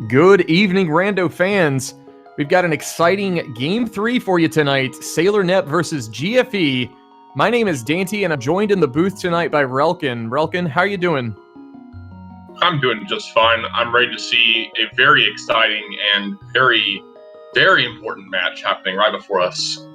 Good evening, Rando fans. We've got an exciting Game 3 for you tonight, SailorNep versus GFE. My name is Dante, and I'm joined in the booth tonight by Relkin. Relkin, how are you doing? I'm doing just fine. I'm ready to see a very exciting and very, very important match happening right before us.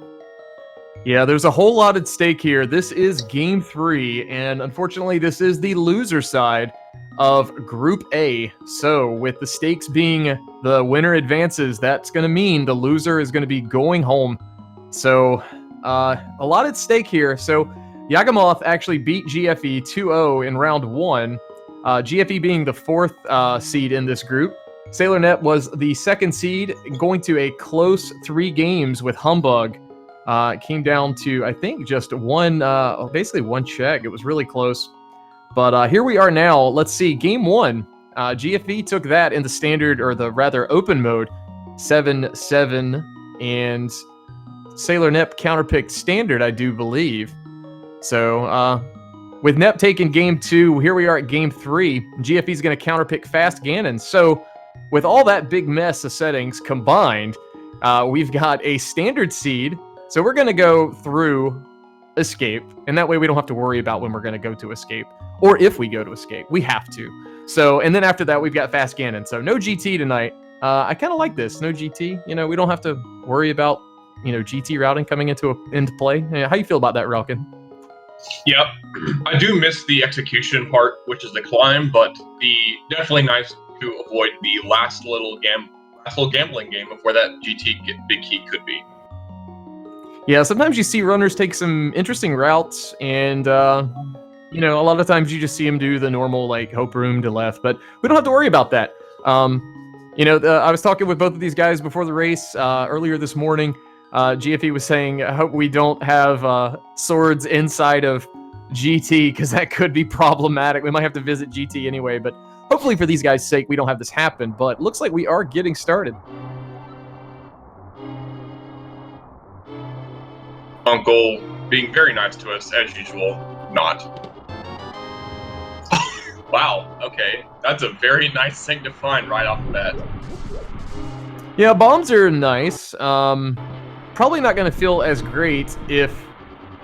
Yeah, there's a whole lot at stake here. This is Game 3, and unfortunately, this is the loser side of Group A. So, with the stakes being the winner advances, that's going to mean the loser is going to be going home. So, a lot at stake here. So, Yagamoth actually beat GFE 2-0 in round 1, GFE being the 4th seed in this group. SailorNep was the 2nd seed, going to a close 3 games with Humbug. It came down to, I think, just basically one check. It was really close. But here we are now. Let's see. Game 1. GFE took that in the standard, or the rather open mode, 7-7. And SailorNep counterpicked standard, I do believe. So, with Nep taking Game 2, here we are at Game 3. GFE's going to counterpick Fast Ganon. So, with all that big mess of settings combined, we've got a standard seed. So we're going to go through escape, and that way we don't have to worry about when we're going to go to escape, or if we go to escape. We have to. So, and then after that, we've got Fast Ganon. So no GT tonight. I kind of like this. No GT. You know, we don't have to worry about, GT routing coming into play. How you feel about that, Relkin? Yep. I do miss the execution part, which is the climb, but definitely nice to avoid the last little gambling game of where that GT big key could be. Yeah, sometimes you see runners take some interesting routes, and, a lot of times you just see them do the normal, hope room to left, but we don't have to worry about that. I was talking with both of these guys before the race earlier this morning. GFE was saying, I hope we don't have swords inside of GT, because that could be problematic. We might have to visit GT anyway, but hopefully for these guys' sake, we don't have this happen, but looks like we are getting started. Uncle being very nice to us, as usual. Not. Wow, okay. That's a very nice thing to find right off the bat. Yeah, bombs are nice. Probably not going to feel as great if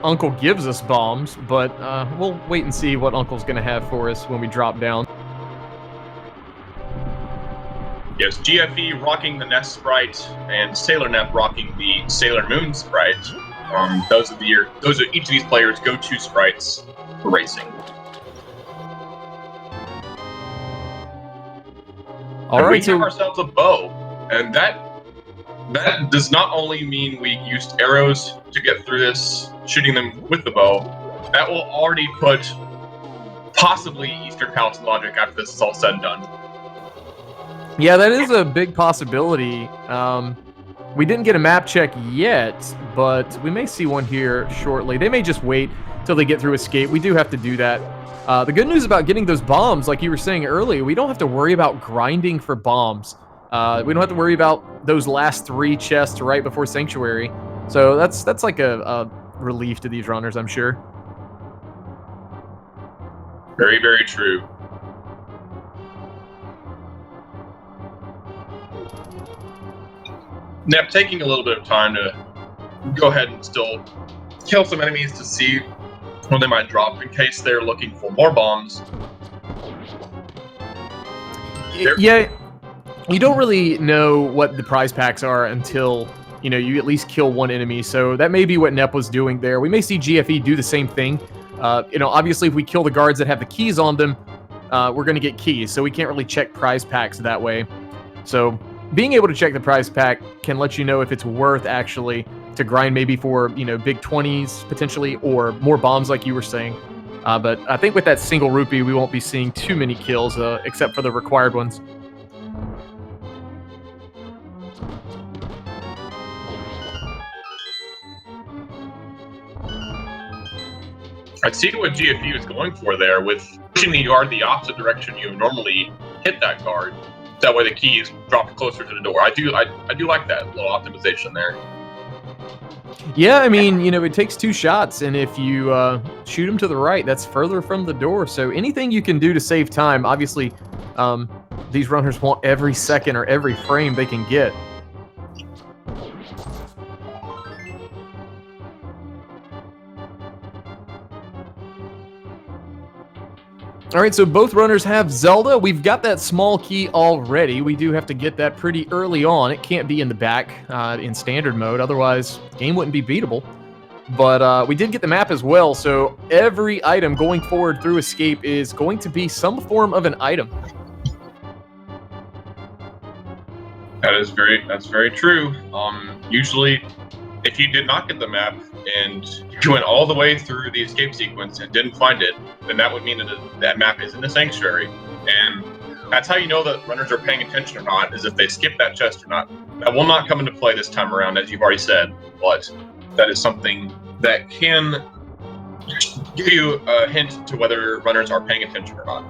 Uncle gives us bombs, but we'll wait and see what Uncle's going to have for us when we drop down. Yes, GFE rocking the Nest sprite, and SailorNep rocking the Sailor Moon sprite. Those are each of these players' go-to sprites for racing. All right, we have ourselves a bow, and that does not only mean we used arrows to get through this, shooting them with the bow. That will already put possibly Eastern Palace logic after this is all said and done. Yeah, that is a big possibility. We didn't get a map check yet, but we may see one here shortly. They may just wait till they get through escape. We do have to do that. The good news about getting those bombs, like you were saying earlier, we don't have to worry about grinding for bombs. We don't have to worry about those last 3 chests right before Sanctuary. So that's like a relief to these runners, I'm sure. Very, very true. Nep taking a little bit of time to go ahead and still kill some enemies to see when they might drop in case they're looking for more bombs. Yeah, you don't really know what the prize packs are until, you at least kill one enemy. So that may be what Nep was doing there. We may see GFE do the same thing. Obviously, if we kill the guards that have the keys on them, we're going to get keys. So we can't really check prize packs that way. So being able to check the prize pack can let you know if it's worth actually to grind maybe for, big 20s potentially, or more bombs like you were saying. But I think with that single rupee, we won't be seeing too many kills, except for the required ones. I see what GFE was going for there with pushing the guard the opposite direction you normally hit that guard. That way the keys drop closer to the door. I do like that little optimization there. Yeah, I mean, it takes 2 shots, and if you shoot them to the right, that's further from the door. So anything you can do to save time, obviously, These runners want every second or every frame they can get. All right, so both runners have Zelda. We've got that small key already. We do have to get that pretty early on. It can't be in the back in standard mode. Otherwise, the game wouldn't be beatable. But we did get the map as well, so every item going forward through Escape is going to be some form of an item. That's very true. Usually, if you did not get the map and you went all the way through the escape sequence and didn't find it, then that would mean that that map is in the sanctuary. And that's how you know that runners are paying attention or not, is if they skip that chest or not. That will not come into play this time around, as you've already said, but that is something that can give you a hint to whether runners are paying attention or not.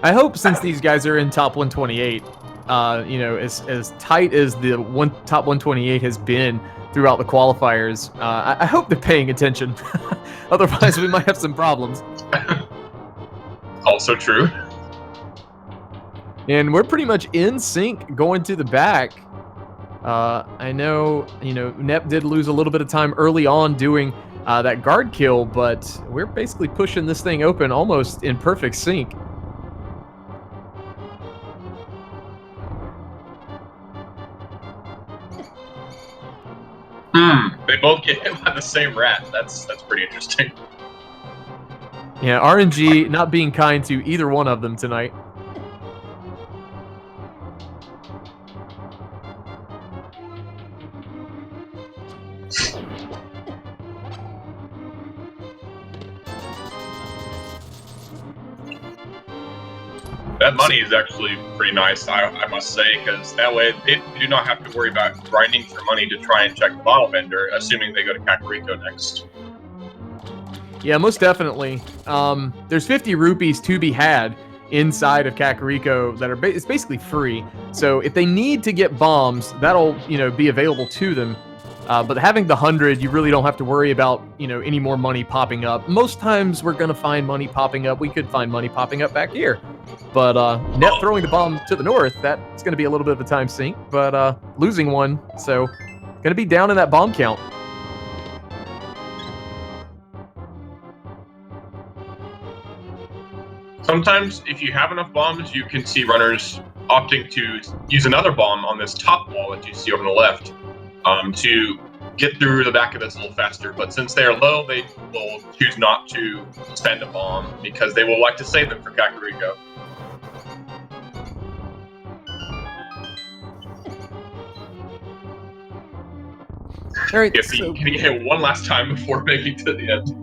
I hope, since these guys are in top 128, as tight as the top 128 has been throughout the qualifiers, I hope they're paying attention. Otherwise, we might have some problems. Also true. And we're pretty much in sync going to the back. I know, Nep did lose a little bit of time early on doing that guard kill, but we're basically pushing this thing open almost in perfect sync. They both get hit by the same rat. That's pretty interesting. Yeah, RNG not being kind to either one of them tonight. That money is actually pretty nice, I must say, because that way they do not have to worry about grinding for money to try and check the bottle vendor, assuming they go to Kakariko next. Yeah, most definitely. There's 50 rupees to be had inside of Kakariko that are it's basically free. So if they need to get bombs, that'll be available to them. But having the 100, you really don't have to worry about any more money popping up. Most times we're gonna find money popping up. We could find money popping up back here. But Nep throwing the bomb to the north, that's going to be a little bit of a time sink, but losing one, so going to be down in that bomb count. Sometimes, if you have enough bombs, you can see runners opting to use another bomb on this top wall that you see over the left to get through the back of this a little faster. But since they are low, they will choose not to spend a bomb because they will like to save them for Kakariko. All right, Can you hit one last time before making to the end?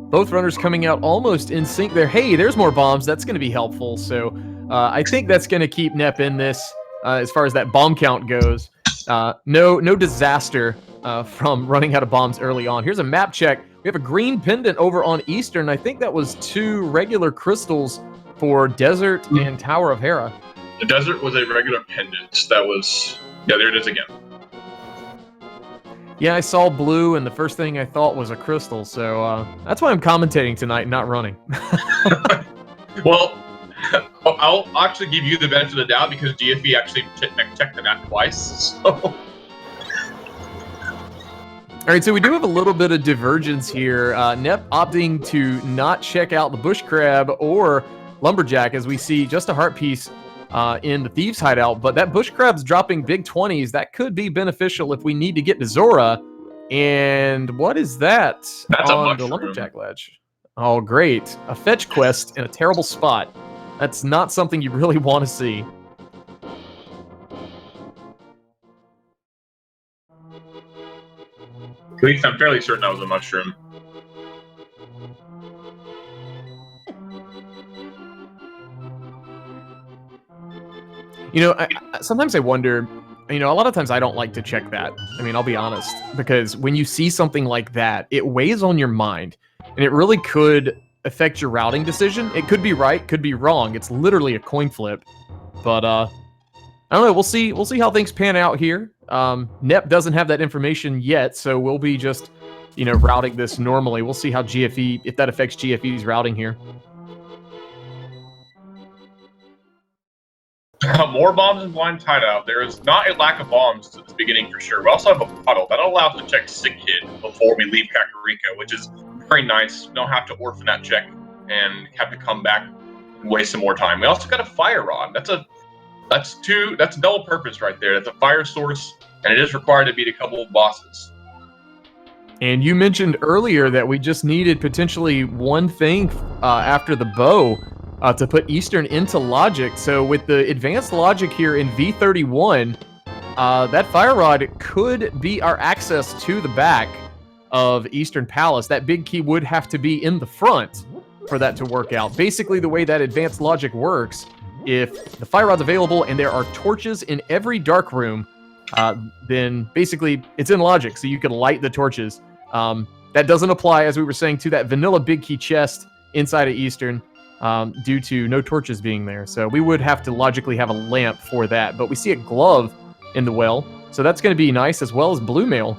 Both runners coming out almost in sync there. Hey, there's more bombs. That's going to be helpful. So I think that's going to keep Nep in this as far as that bomb count goes. No disaster from running out of bombs early on. Here's a map check. We have a green pendant over on Eastern. I think that was 2 regular crystals for Desert and Tower of Hera. The Desert was a regular pendant. That was... Yeah, there it is again. Yeah, I saw blue, and the first thing I thought was a crystal, so that's why I'm commentating tonight, not running. Well, I'll actually give you the benefit of the doubt because GFE actually checked the map twice, so... All right, so we do have a little bit of divergence here. Nep opting to not check out the bush crab or lumberjack, as we see just a heart piece in the thieves hideout, but that bush crab's dropping big 20s. That could be beneficial if we need to get to Zora. And what is that? That's on the lumberjack ledge? Oh, great. A fetch quest in a terrible spot. That's not something you really want to see. At least I'm fairly certain that was a mushroom. Sometimes I wonder, a lot of times I don't like to check that. I mean, I'll be honest, because when you see something like that, it weighs on your mind, and it really could affect your routing decision. It could be right, could be wrong. It's literally a coin flip. But I don't know. We'll see how things pan out here. Nep doesn't have that information yet, so we'll be just, routing this normally. We'll see how GFE, if that affects GFE's routing here. More bombs and blind hideout. There is not a lack of bombs at the beginning for sure. We also have a puddle that allows us to check sick kid before we leave Kakariko, which is very nice. We don't have to orphan that check and have to come back and waste some more time. We also got a fire rod. That's double purpose right there. That's a fire source, and it is required to beat a couple of bosses. And you mentioned earlier that we just needed potentially one thing after the bow to put Eastern into logic. So with the advanced logic here in V31, that fire rod could be our access to the back of Eastern Palace. That big key would have to be in the front for that to work out. Basically, the way that advanced logic works, if the fire rod's available and there are torches in every dark room, then basically it's in logic, so you can light the torches. That doesn't apply, as we were saying, to that vanilla big key chest inside of Eastern, due to no torches being there. So we would have to logically have a lamp for that. But we see a glove in the well, so that's going to be nice, as well as blue mail.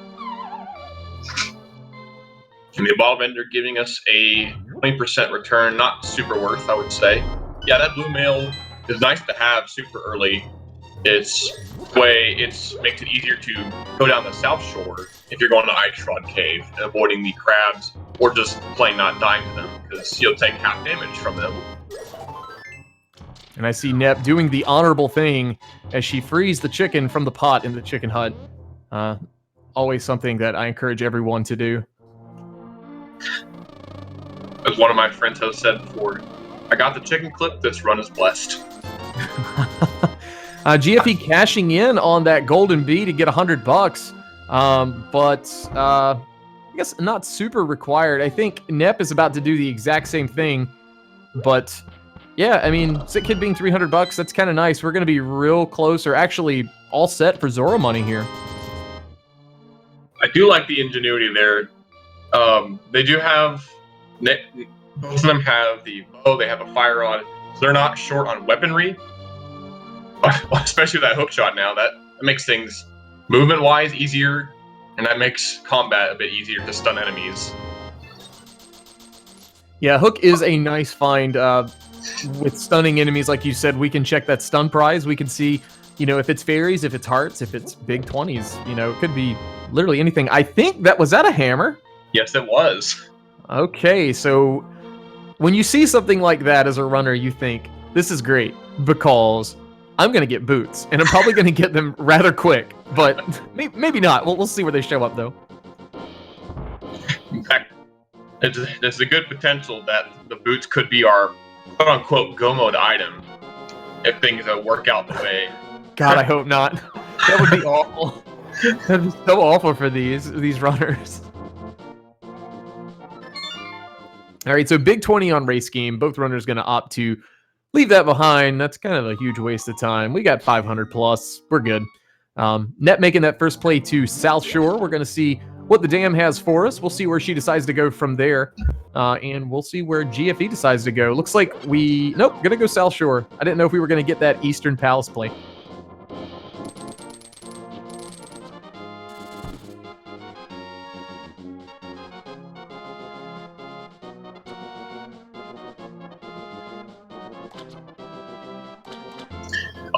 And the ball vendor giving us a 20% return, not super worth, I would say. Yeah, that blue mail is nice to have super early. It's makes it easier to go down the south shore if you're going to Ice Rod Cave and avoiding the crabs, or just plain not dying to them, because you'll take half damage from them. And I see Nep doing the honorable thing as she frees the chicken from the pot in the chicken hut. Always something that I encourage everyone to do. As one of my friends has said before, I got the chicken clip, this run is blessed. GFE cashing in on that golden bee to get $100, but I guess not super required. I think Nep is about to do the exact same thing, but yeah, I mean, Sick Kid being $300, that's kind of nice. We're going to be real close, or actually all set for Zoro money here. I do like the ingenuity there. They do have, both of them have the bow, they have a fire rod, so they're not short on weaponry. Especially with that hook shot now, that makes things movement-wise easier, and that makes combat a bit easier to stun enemies. Yeah, hook is a nice find. With stunning enemies, like you said, we can check that stun prize. We can see, if it's fairies, if it's hearts, if it's big 20s. It could be literally anything. I think was that a hammer? Yes, it was. Okay, so when you see something like that as a runner, you think, this is great, because I'm going to get boots, and I'm probably going to get them rather quick, but maybe not. We'll see where they show up, though. In fact, there's a good potential that the boots could be our quote-unquote go mode item if things work out the way. God, I hope not. That would be awful. That would be so awful for these runners. All right, so big 20 on race scheme. Both runners going to opt to leave that behind. That's kind of a huge waste of time. We got 500 plus. We're good. Net making that first play to South Shore. We're going to see what the dam has for us. We'll see where she decides to go from there. And we'll see where GFE decides to go. Looks like nope, going to go South Shore. I didn't know if we were going to get that Eastern Palace play.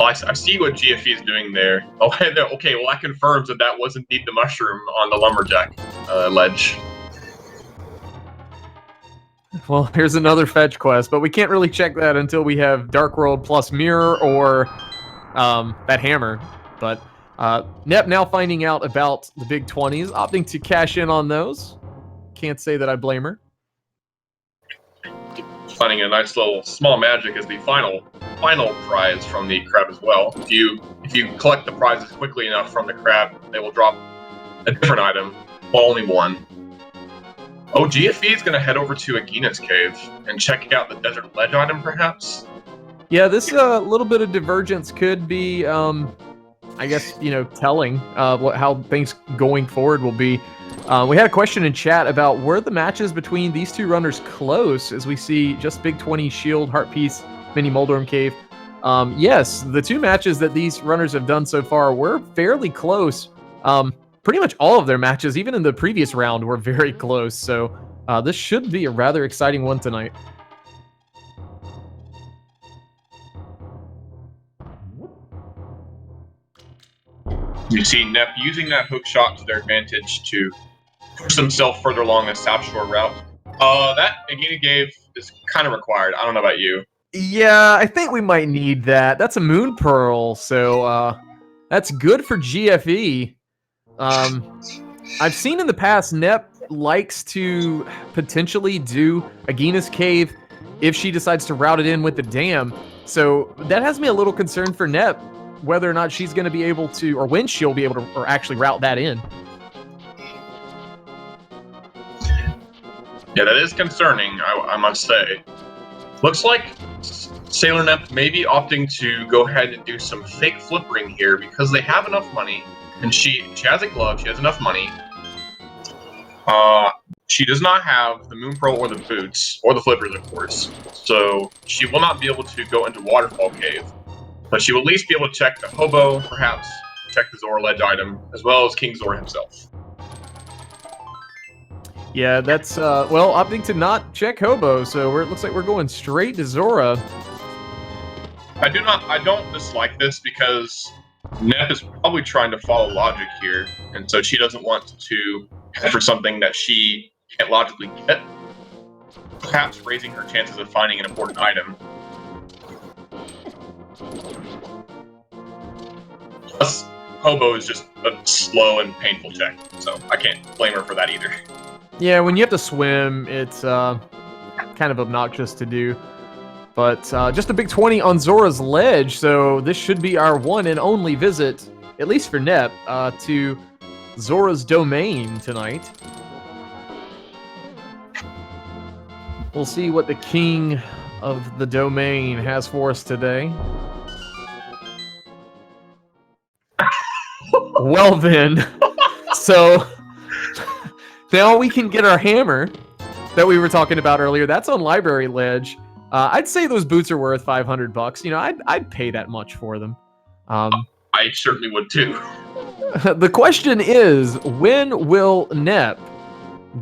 Oh, I see what GFE is doing there. Oh, okay, well that confirms that was indeed the mushroom on the lumberjack ledge. Well, here's another fetch quest, but we can't really check that until we have Dark World plus Mirror or that hammer. But Nep now finding out about the big 20s, opting to cash in on those. Can't say that I blame her. Finding a nice little small magic as the final prize from the crab as well. If you collect the prizes quickly enough from the crab, they will drop a different item, well, only one. Oh, GFE is going to head over to Agina's cave and check out the desert ledge item, perhaps? Yeah, this little bit of divergence could be, I guess, telling how things going forward will be. We had a question in chat about were the matches between these two runners close, as we see just Big 20 Shield, Heart Piece, Mini Moldorm Cave. Yes, the two matches that these runners have done so far were fairly close. Pretty much all of their matches, even in the previous round, were very close. So this should be a rather exciting one tonight. You see Nep using that hook shot to their advantage to push themselves further along the South Shore route. That Agina gave is kind of required. I don't know about you. Yeah, I think we might need that. That's a Moon Pearl, so that's good for GFE. I've seen in the past Nep likes to potentially do Agina's Cave if she decides to route it in with the dam. So that has me a little concerned for Nep, whether or not she's going to be able to, or when she'll be able to, or actually route that in. Yeah, that is concerning, I must say. Looks like SailorNep may be opting to go ahead and do some fake flippering here because they have enough money, and she has a glove, she has enough money. She does not have the Moon Pearl or the boots, or the flippers, of course, so she will not be able to go into Waterfall Cave. But she will at least be able to check the Hobo, perhaps check the Zora Ledge item, as well as King Zora himself. Yeah, that's, well, opting to not check Hobo, so it looks like we're going straight to Zora. I don't dislike this because Nep is probably trying to follow logic here, and so she doesn't want to head for something that she can't logically get, perhaps raising her chances of finding an important item. Plus, Hobo is just a slow and painful check, so I can't blame her for that either. Yeah, when you have to swim, it's kind of obnoxious to do. But just a big 20 on Zora's Ledge, so this should be our one and only visit, at least for Nep, to Zora's Domain tonight. We'll see what the king of the domain has for us today. Well then, so now we can get our hammer that we were talking about earlier. That's on Library Ledge. I'd say those boots are worth $500. You know, I'd pay that much for them. I certainly would too. The question is, when will Nep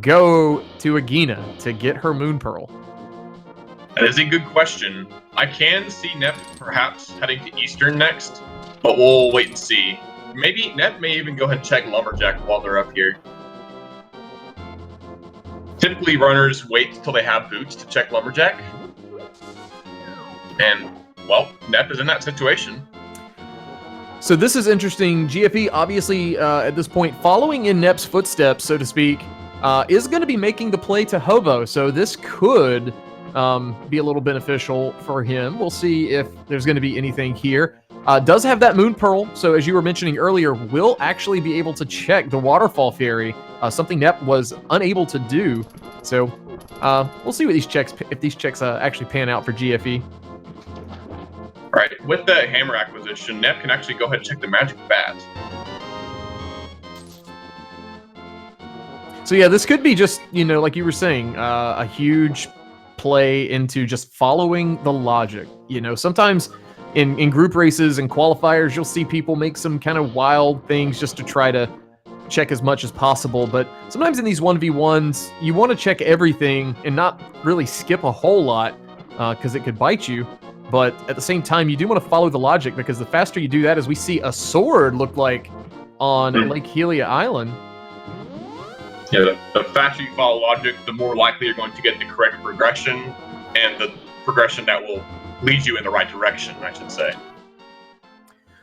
go to Agina to get her Moon Pearl? That is a good question. I can see Nep perhaps heading to Eastern next, but we'll wait and see. Maybe Nep may even go ahead and check Lumberjack while they're up here. Typically, runners wait until they have boots to check Lumberjack. And, well, Nep is in that situation. So this is interesting. GFE, obviously, at this point, following in Nep's footsteps, so to speak, is going to be making the play to Hobo. So this could be a little beneficial for him. We'll see if there's going to be anything here. Does have that Moon Pearl, so as you were mentioning earlier, will actually be able to check the Waterfall Ferry, something Nep was unable to do. So we'll see what these checks, if these checks actually pan out for GFE. Right, with the hammer acquisition, Nep can actually go ahead and check the magic bat. So yeah, this could be just, you know, like you were saying, a huge play into just following the logic. You know, sometimes in group races and qualifiers, you'll see people make some kind of wild things just to try to check as much as possible. But sometimes in these 1v1s, you want to check everything and not really skip a whole lot because it could bite you. But at the same time, you do want to follow the logic because the faster you do that, as we see a sword look like on Lake Helia Island. Yeah, the faster you follow logic, the more likely you're going to get the correct progression, and the progression that will lead you in the right direction, I should say.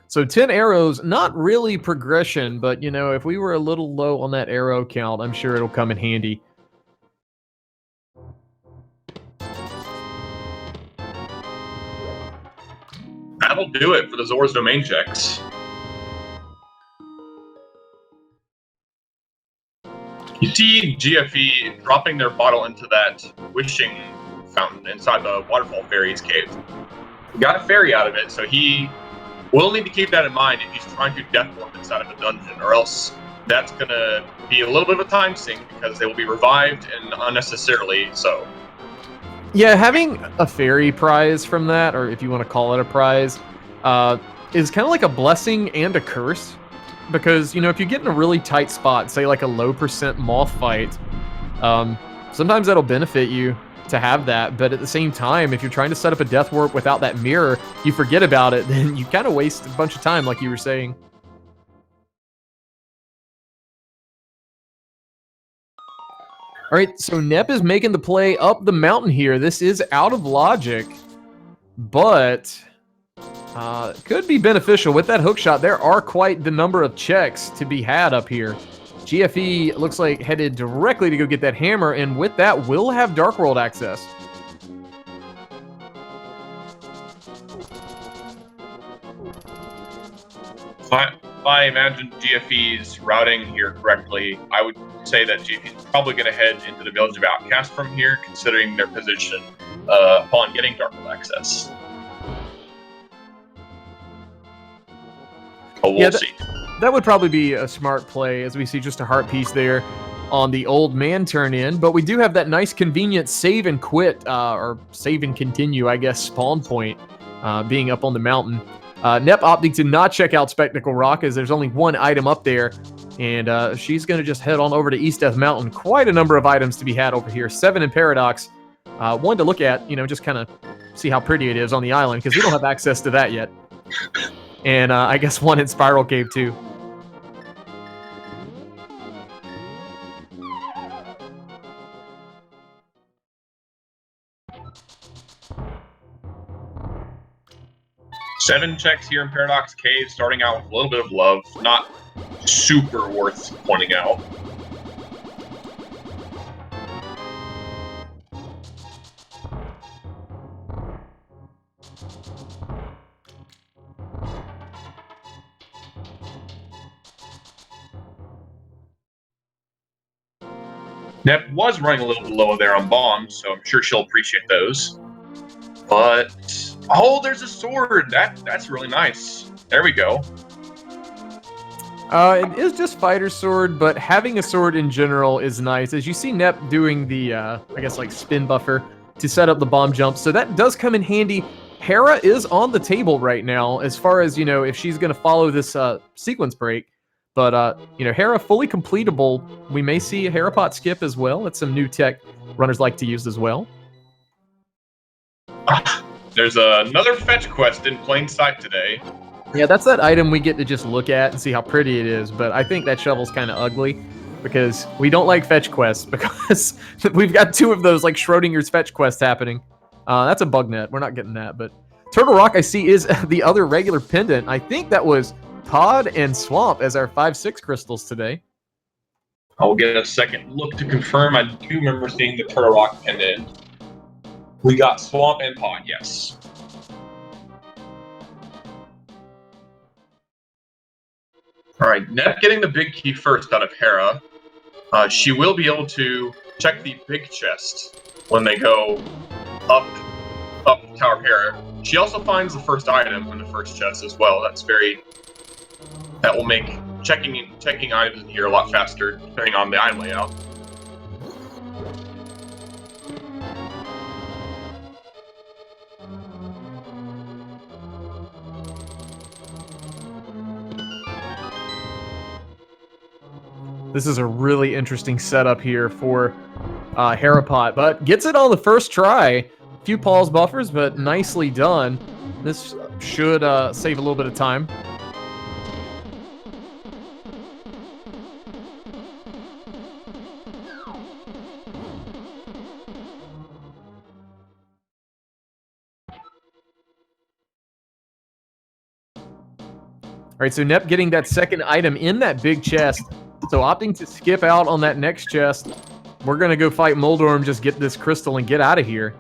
So 10 arrows, not really progression, but, you know, if we were a little low on that arrow count, I'm sure it'll come in handy. That'll do it for the Zora's Domain checks. You see GFE dropping their bottle into that wishing fountain inside the Waterfall Fairy's cave. He got a fairy out of it, so he will need to keep that in mind if he's trying to death warp inside of a dungeon, or else that's going to be a little bit of a time sink because they will be revived and unnecessarily so. Yeah, having a fairy prize from that, or if you want to call it a prize, is kind of like a blessing and a curse. Because, you know, if you get in a really tight spot, say like a low percent moth fight, sometimes that'll benefit you to have that. But at the same time, if you're trying to set up a death warp without that mirror, you forget about it, then you kind of waste a bunch of time, like you were saying. All right, so Nep is making the play up the mountain here. This is out of logic, but could be beneficial. With that hook shot, there are quite the number of checks to be had up here. GFE looks like headed directly to go get that hammer, and with that, will have Dark World access. If I imagine GFE's routing here correctly, I would say that GFE's probably going to head into the Village of Outcast from here, considering their position upon getting Dark World access. But we'll see. That would probably be a smart play, as we see just a heart piece there on the old man turn in. But we do have that nice convenient save and quit, or save and continue, I guess, spawn point being up on the mountain. Nep opting to not check out Spectacle Rock, as there's only one item up there. And she's going to just head on over to East Death Mountain. Quite a number of items to be had over here. 7 in Paradox. One to look at, just kind of see how pretty it is on the island, because we don't have access to that yet. And I guess 1 in Spiral Cave, too. Seven checks here in Paradox Cave, starting out with a little bit of love. Not super worth pointing out. Nep was running a little bit low there on bombs, so I'm sure she'll appreciate those. But oh, there's a sword. That's really nice. There we go. It is just fighter sword, but having a sword in general is nice. As you see Nep doing the, I guess, like spin buffer to set up the bomb jump, so that does come in handy. Hera is on the table right now, as far as, if she's going to follow this sequence break. But, Hera fully completable. We may see a Hera pot skip as well. That's some new tech runners like to use as well. There's another fetch quest in plain sight today. Yeah, that's that item we get to just look at and see how pretty it is. But I think that shovel's kind of ugly, because we don't like fetch quests, because we've got 2 of those, like Schrodinger's fetch quests happening. That's a bug net. We're not getting that. But Turtle Rock, I see, is the other regular pendant. I think that was Pod and Swamp as our 5-6 crystals today. I'll get a second look to confirm. I do remember seeing the Turtle Rock pendant. We got Swamp and Pod, yes. All right, Nep getting the big key first out of Hera. She will be able to check the big chest when they go up Tower of Hera. She also finds the first item in the first chest as well. That will make checking items in here a lot faster, depending on the item layout. This is a really interesting setup here for Herapot, but gets it on the first try. A few pause buffers, but nicely done. This should save a little bit of time. All right, so Nep getting that second item in that big chest. So opting to skip out on that next chest. We're going to go fight Moldorm, just get this crystal and get out of here.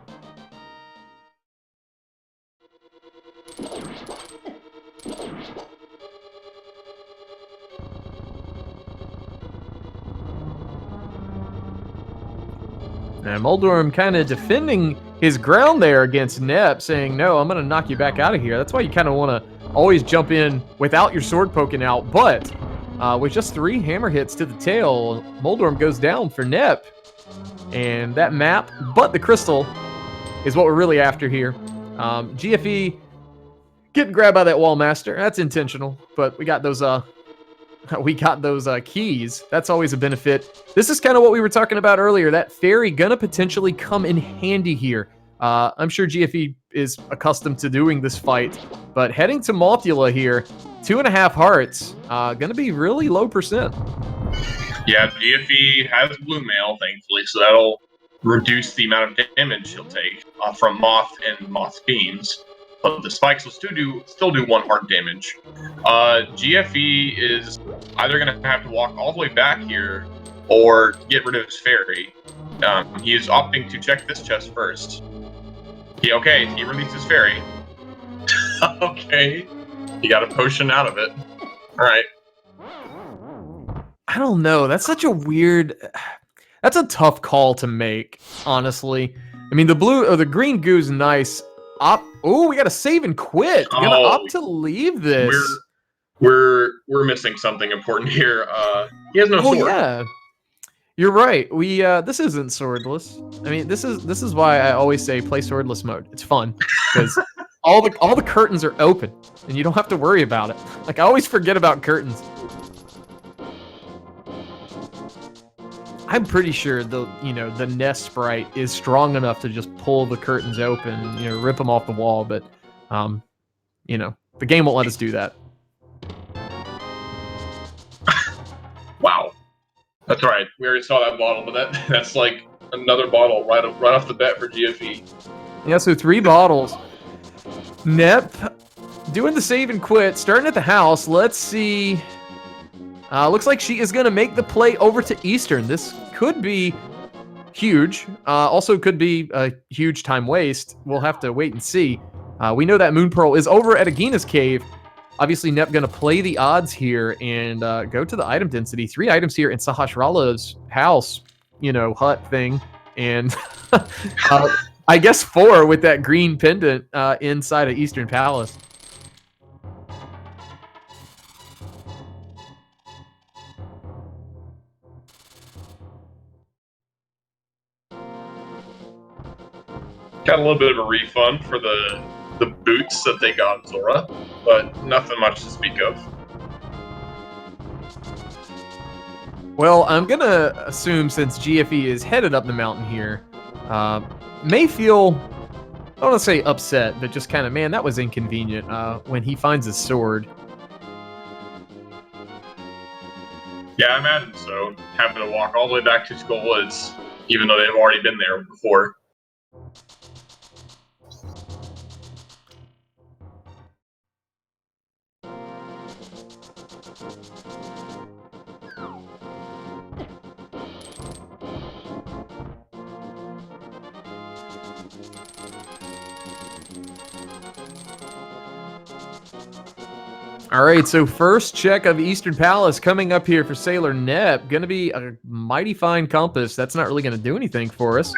And Moldorm kind of defending his ground there against Nep, saying, no, I'm going to knock you back out of here. That's why you kind of want to always jump in without your sword poking out. But with just 3 hammer hits to the tail, Moldorm goes down for Nep. And that map, but the crystal, is what we're really after here. GFE getting grabbed by that wall master. That's intentional, but we got those keys. That's always a benefit. This is kind of what we were talking about earlier. That fairy gonna potentially come in handy here. I'm sure GFE is accustomed to doing this fight, but heading to Maltula here, 2.5 hearts, gonna be really low percent. Yeah, GFE has blue mail, thankfully, so that'll reduce the amount of damage he'll take from Moth and Moth beams. But the spikes will still do 1 heart damage. GFE is either going to have to walk all the way back here or get rid of his fairy. He is opting to check this chest first. He released his fairy. Okay, he got a potion out of it. All right. I don't know. That's such a weird. That's a tough call to make, honestly. I mean, the green goo's nice. Oh, we got to save and quit. We're gonna opt to leave this. We're missing something important here. He has no sword. Oh yeah, you're right. We this isn't swordless. I mean, this is why I always say play swordless mode. It's fun because all the curtains are open and you don't have to worry about it. Like I always forget about curtains. I'm pretty sure the nest sprite is strong enough to just pull the curtains open, rip them off the wall, but the game won't let us do that. Wow. That's right. We already saw that bottle, but that's like another bottle right off the bat for GFE. Yeah, so 3 bottles. Nep doing the save and quit, starting at the house. Let's see. Looks like she is going to make the play over to Eastern. This could be huge. Also could be a huge time waste. We'll have to wait and see. We know that Moon Pearl is over at Agina's Cave. Obviously, Nep going to play the odds here and go to the item density. 3 items here in Sahasrara's house, hut thing. And I guess 4 with that green pendant inside of Eastern Palace. Got a little bit of a refund for the boots that they got Zora, but nothing much to speak of. Well, I'm going to assume since GFE is headed up the mountain here, may feel, I don't want to say upset, but just kind of, man, that was inconvenient when he finds his sword. Yeah, I imagine so. Having to walk all the way back to Skull Woods, even though they've already been there before. All right, so first check of Eastern Palace coming up here for SailorNep. Going to be a mighty fine compass. That's not really going to do anything for us.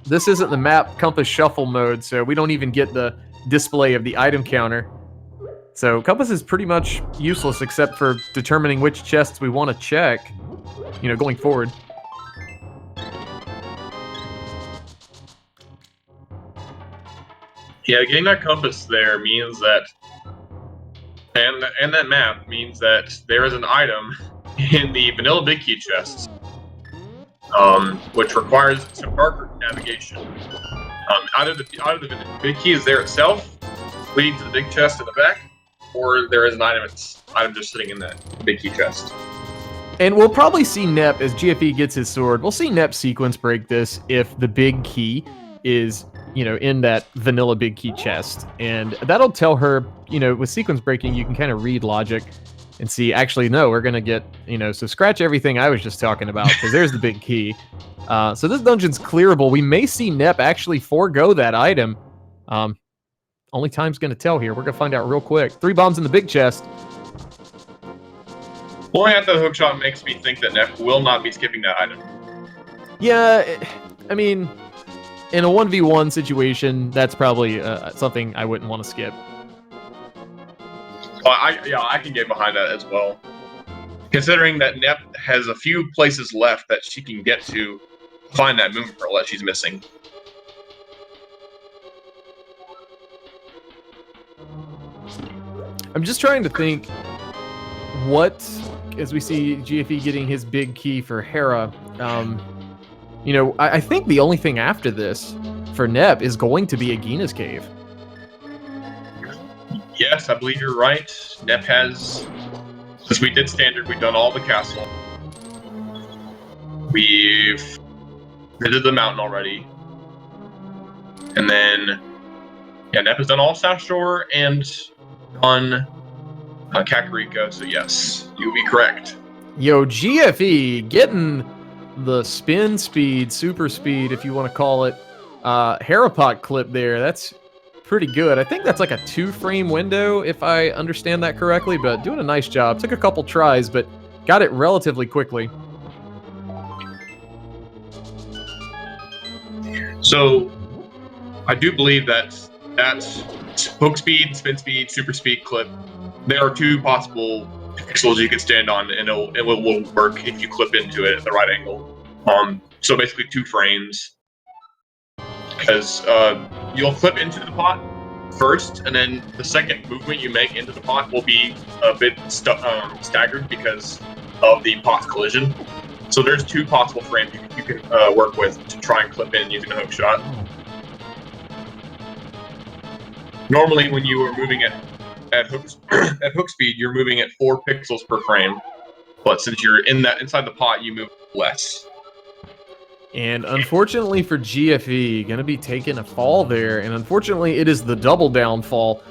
This isn't the map compass shuffle mode, so we don't even get the display of the item counter. So compass is pretty much useless except for determining which chests we want to check, going forward. Yeah, getting that compass there means that and that map means that there is an item in the vanilla big key chest, which requires some darker navigation. Either the big key is there itself, leading to the big chest in the back, or there is an item just sitting in that big key chest. And we'll probably see Nep as GFE gets his sword. We'll see Nep sequence break this if the big key is in that vanilla big key chest. And that'll tell her, with sequence breaking, you can kind of read logic and see, actually, no, we're going to get, so scratch everything I was just talking about, because there's the big key. So this dungeon's clearable. We may see Nep actually forego that item. Only time's going to tell here. We're going to find out real quick. 3 bombs in the big chest. Blowing out the hookshot makes me think that Nep will not be skipping that item. Yeah, I mean, in a 1v1 situation, that's probably something I wouldn't want to skip. I can get behind that as well. Considering that Nep has a few places left that she can get to find that Moon Pearl that she's missing. I'm just trying to think what, as we see GFE getting his big key for Hera, I think the only thing after this for Nep is going to be Agina's Cave. Yes, I believe you're right. Nep has, since we did standard, we've done all the castle. We've visited the mountain already. And then, yeah, Nep has done all South Shore and on Kakariko, so yes, you would be correct. Yo, GFE getting the spin speed, super speed, if you want to call it, Harapot clip there. That's pretty good. I think that's like a 2-frame window, if I understand that correctly, but doing a nice job. Took a couple tries, but got it relatively quickly. So, I do believe that hook speed, spin speed, super speed clip, there are 2 possible pixels you can stand on, and it will work if you clip into it at the right angle. So basically 2 frames, because you'll clip into the pot first, and then the second movement you make into the pot will be a bit staggered because of the pot's collision. So there's 2 possible frames you can work with to try and clip in using a hook shot. Normally, when you are moving at hook speed, you're moving at 4 pixels per frame. But since you're inside the pot, you move less. And unfortunately for GFE, going to be taking a fall there. And unfortunately, it is the double down fall.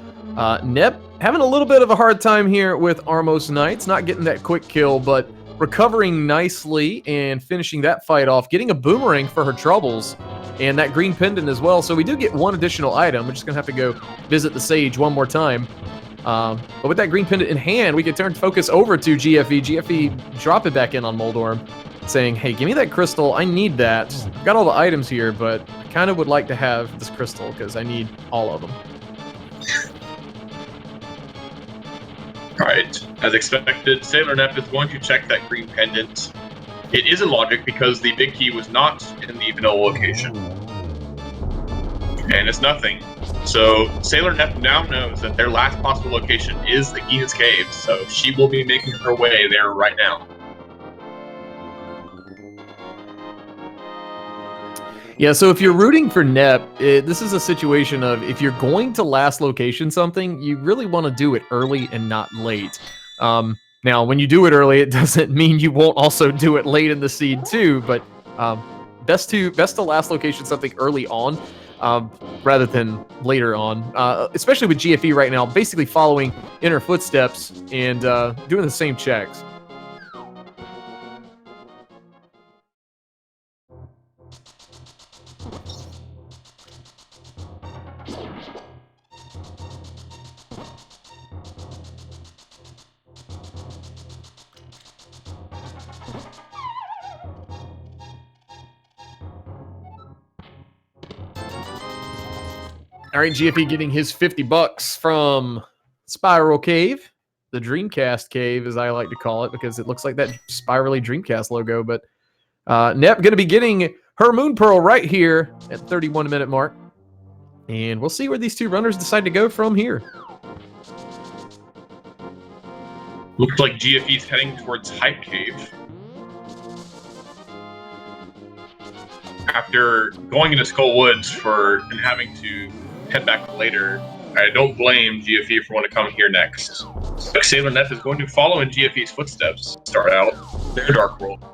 Nep having a little bit of a hard time here with Armos Knights. Not getting that quick kill, but recovering nicely and finishing that fight off. Getting a boomerang for her troubles. And that green pendant as well. So we do get 1 additional item. We're just going to have to go visit the Sage one more time. But with that green pendant in hand, we can turn focus over to GFE. GFE drop it back in on Moldorm, saying, hey, give me that crystal. I need that. I've got all the items here, but I kind of would like to have this crystal because I need all of them. All right. As expected, SailorNep is going to check that green pendant. It is in logic because the big key was not in the vanilla location. And it's nothing. So SailorNep now knows that their last possible location is the Gina's Cave, so she will be making her way there right now. Yeah, so if you're rooting for Nep, this is a situation of if you're going to last location something, you really want to do it early and not late. Now, when you do it early, it doesn't mean you won't also do it late in the seed too, but best to last location something early on rather than later on, especially with GFE right now, basically following in her footsteps and doing the same checks. All right, GFE getting his $50 from Spiral Cave, the Dreamcast Cave, as I like to call it, because it looks like that spirally Dreamcast logo. But Nep going to be getting her Moon Pearl right here at 31-minute mark. And we'll see where these 2 runners decide to go from here. Looks like GFE's heading towards Hype Cave. After going into Skull Woods and having to head back later, I don't blame GFE for wanting to come here next. But SailorNep is going to follow in GFE's footsteps, start out their Dark World.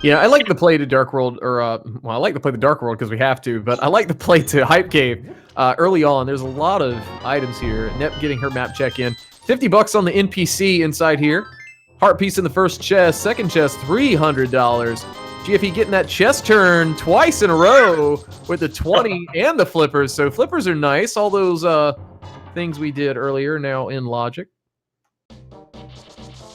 Yeah, I like to play to Dark World, or well, I like to play the Dark World because we have to, but I like to play to Hype Cave early on. There's a lot of items here. Nep getting her map check in. $50 on the NPC inside here. Heart piece in the first chest, second chest, $300. GFE getting that chest turn twice in a row with the 20 and the flippers. So flippers are nice. All those things we did earlier now in logic.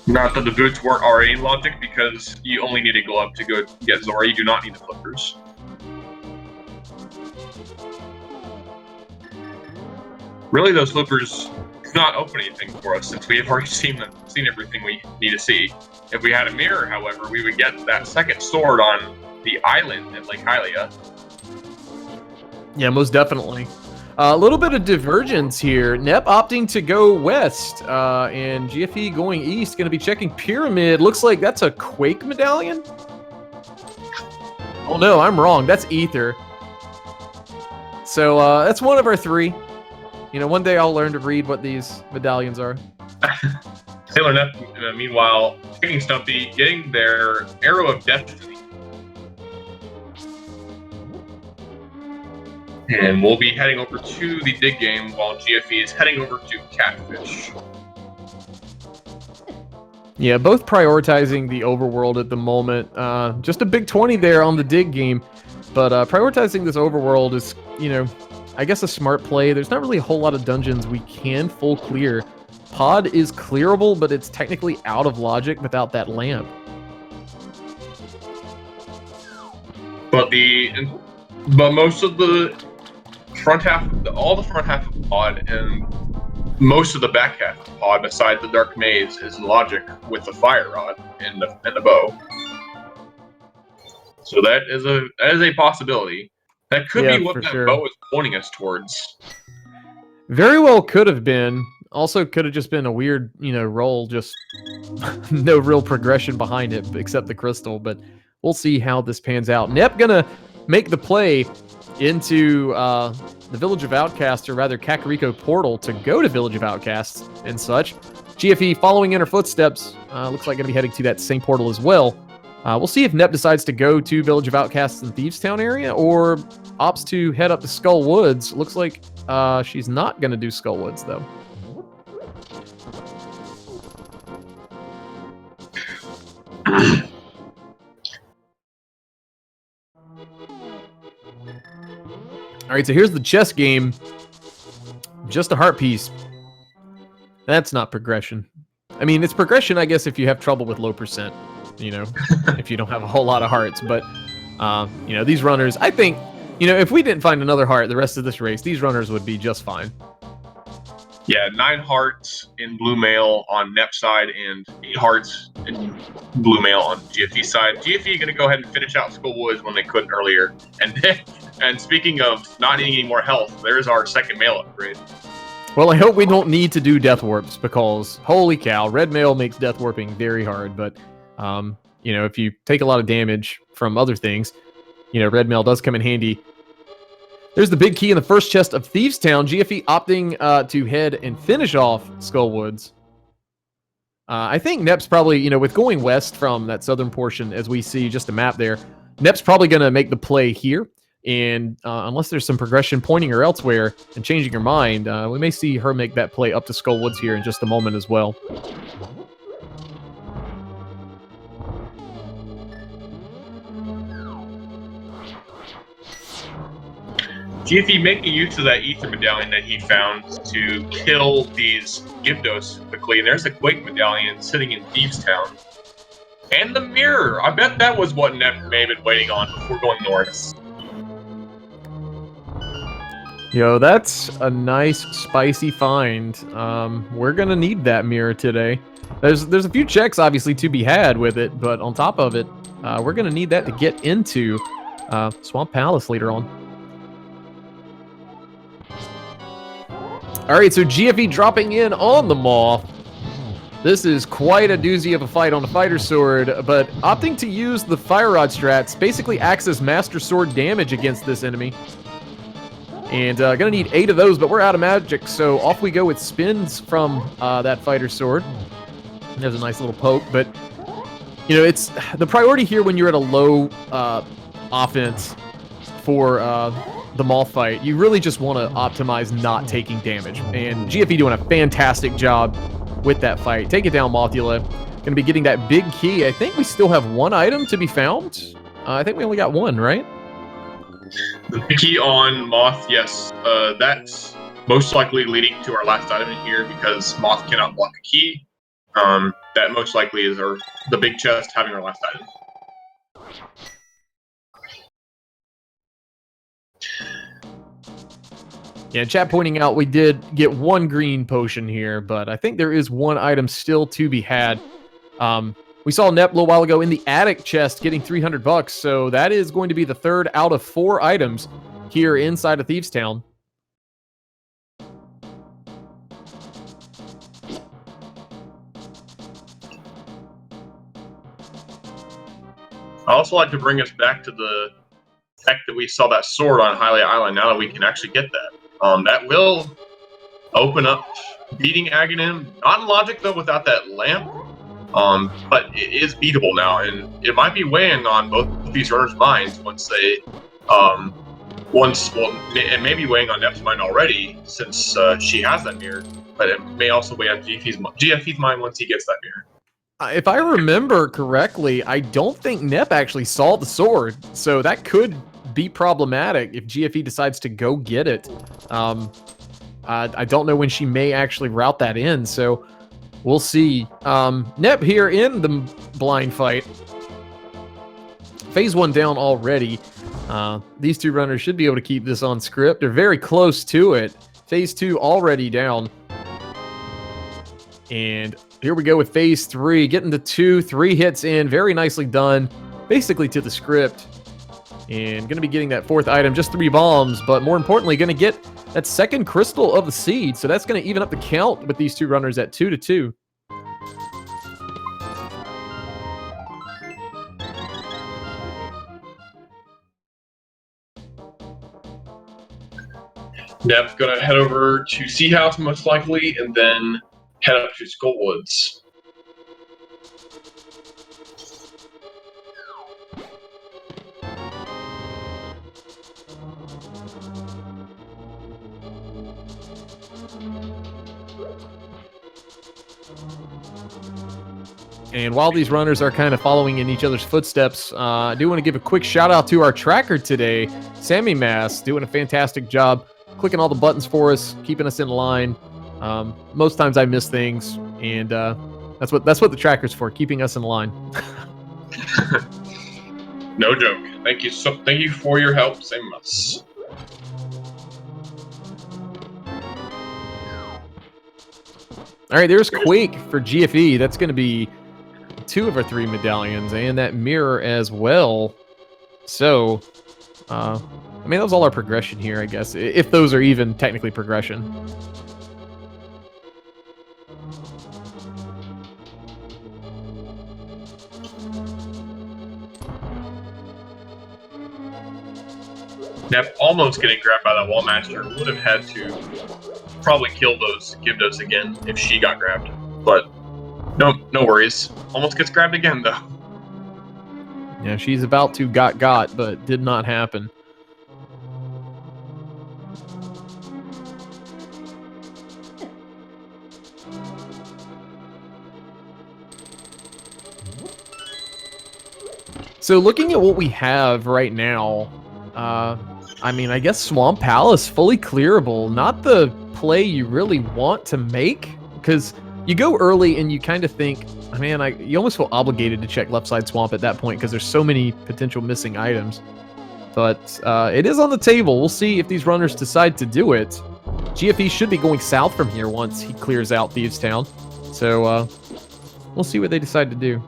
Not that the boots weren't already in logic, because you only need a glove to go get Zora. You do not need the flippers. Really, those flippers do not open anything for us, since we have already seen everything we need to see. If we had a mirror, however, we would get that second sword on the island at Lake Hylia. Yeah, most definitely. A little bit of divergence here. Nep opting to go west, and GFE going east. Going to be checking Pyramid. Looks like that's a Quake medallion. Oh no, I'm wrong. That's Ether. So that's one of our 3. You know, one day I'll learn to read what these medallions are. SailorNep, meanwhile, taking Stumpy, getting their Arrow of Destiny. And we'll be heading over to the dig game while GFE is heading over to Catfish. Yeah, both prioritizing the overworld at the moment. Just a big 20 there on the dig game. But prioritizing this overworld is, you know, I guess a smart play. There's not really a whole lot of dungeons we can full clear. Pod is clearable, but it's technically out of logic without that lamp. But most of the front half, all the front half of Pod and most of the back half of Pod, besides the Dark Maze, is logic with the Fire Rod and the bow. So that is a possibility. That could be what that bow is pointing us towards. Very well could have been. Also could have just been a weird, you know, roll, just no real progression behind it except the crystal, but we'll see how this pans out. Nep gonna make the play into the Village of Outcasts, or rather Kakariko portal, to go to Village of Outcasts and such. GFE following in her footsteps, looks like gonna be heading to that same portal as well. We'll see if Nep decides to go to Village of Outcasts in Thieves Town area, or opts to head up to Skull Woods. Looks like she's not gonna do Skull Woods though. All right, so here's the chess game. Just a heart piece. That's not progression. I mean, it's progression, I guess, if you have trouble with low percent, you know, if you don't have a whole lot of hearts. But, you know, these runners, I think, you know, if we didn't find another heart the rest of this race, these runners would be just fine. Yeah, 9 hearts in Blue Mail on Nep side and 8 hearts in Blue Mail on GFE side. GFE going to go ahead and finish out Skull Woods when they couldn't earlier. And speaking of not needing any more health, there's our second mail upgrade. Well, I hope we don't need to do death warps, because holy cow, red mail makes death warping very hard. But, you know, if you take a lot of damage from other things, you know, red mail does come in handy. There's the big key in the first chest of Thieves Town. GFE opting to head and finish off Skull Woods. I think Nep's probably, you know, with going west from that southern portion, as we see just a map there, Nep's probably going to make the play here. And unless there's some progression pointing her elsewhere and changing her mind, we may see her make that play up to Skull Woods here in just a moment as well. GFE making use of that ether medallion that he found to kill these Gyptos quickly. And there's a Quake medallion sitting in Thieves Town. And the mirror. I bet that was what Nep may have been waiting on before going north. Yo, that's a nice spicy find. We're gonna need that mirror today. There's a few checks obviously to be had with it, but on top of it, we're gonna need that to get into Swamp Palace later on. All right, so GFE dropping in on the Moth. This is quite a doozy of a fight on a fighter sword, but opting to use the Fire Rod strats basically acts as Master Sword damage against this enemy. And gonna need 8 of those, but we're out of magic, so off we go with spins from that fighter sword. There's a nice little poke, but you know, it's the priority here when you're at a low offense for the Moth fight. You really just want to optimize not taking damage, and GFE doing a fantastic job with that fight. Take it down, Mothula. Gonna be getting that big key. I think we still have 1 item to be found. I think we only got 1, right? The key on Moth, yes. That's most likely leading to our last item in here, because Moth cannot block a key. That most likely is the big chest having our last item. Yeah, chat pointing out we did get 1 green potion here, but I think there is 1 item still to be had. We saw Nep a little while ago in the attic chest getting 300 bucks, so that is going to be the 3rd out of 4 items here inside of Thieves Town. I also like to bring us back to the fact that we saw that sword on Hylia Island. Now that we can actually get that, that will open up beating Aghanim. Not in logic though, without that lamp. But it is beatable now, and it might be weighing on both of these runners' minds once they, it may be weighing on Nep's mind already since she has that mirror, but it may also weigh on GFE's mind once he gets that mirror. If I remember correctly, I don't think Nep actually saw the sword, so that could be problematic if GFE decides to go get it. I don't know when she may actually route that in, so we'll see. Nep here in the blind fight. Phase 1 down already. These two runners should be able to keep this on script. They're very close to it. Phase 2 already down. And here we go with phase 3, getting to 3 hits in, very nicely done, basically to the script. And going to be getting that 4th item, just 3 bombs, but more importantly, going to get that 2nd crystal of the seed. So that's going to even up the count with these two runners at 2-2. Nep's gonna head over to Sea House most likely, and then head up to Skullwoods. And while these runners are kind of following in each other's footsteps, I do want to give a quick shout out to our tracker today, Sammy Mass, doing a fantastic job, clicking all the buttons for us, keeping us in line. Most times I miss things, and that's what the tracker's for, keeping us in line. No joke. Thank you for your help, Sammy Mass. All right, there's Quake for GFE. That's going to be 2 of our 3 medallions, and that mirror as well. So, I mean, that was all our progression here, I guess, if those are even technically progression. Nep almost getting grabbed by that wall master. Would have had to probably kill those Gibdos again if she got grabbed, but no worries. Almost gets grabbed again though. Yeah, she's about to got, but did not happen. So looking at what we have right now, I mean, I guess Swamp Palace, fully clearable. Not the play you really want to make, because you go early and you kind of think, man, you almost feel obligated to check left side swamp at that point because there's so many potential missing items. But it is on the table. We'll see if these runners decide to do it. GFE should be going south from here once he clears out Thieves Town. So we'll see what they decide to do.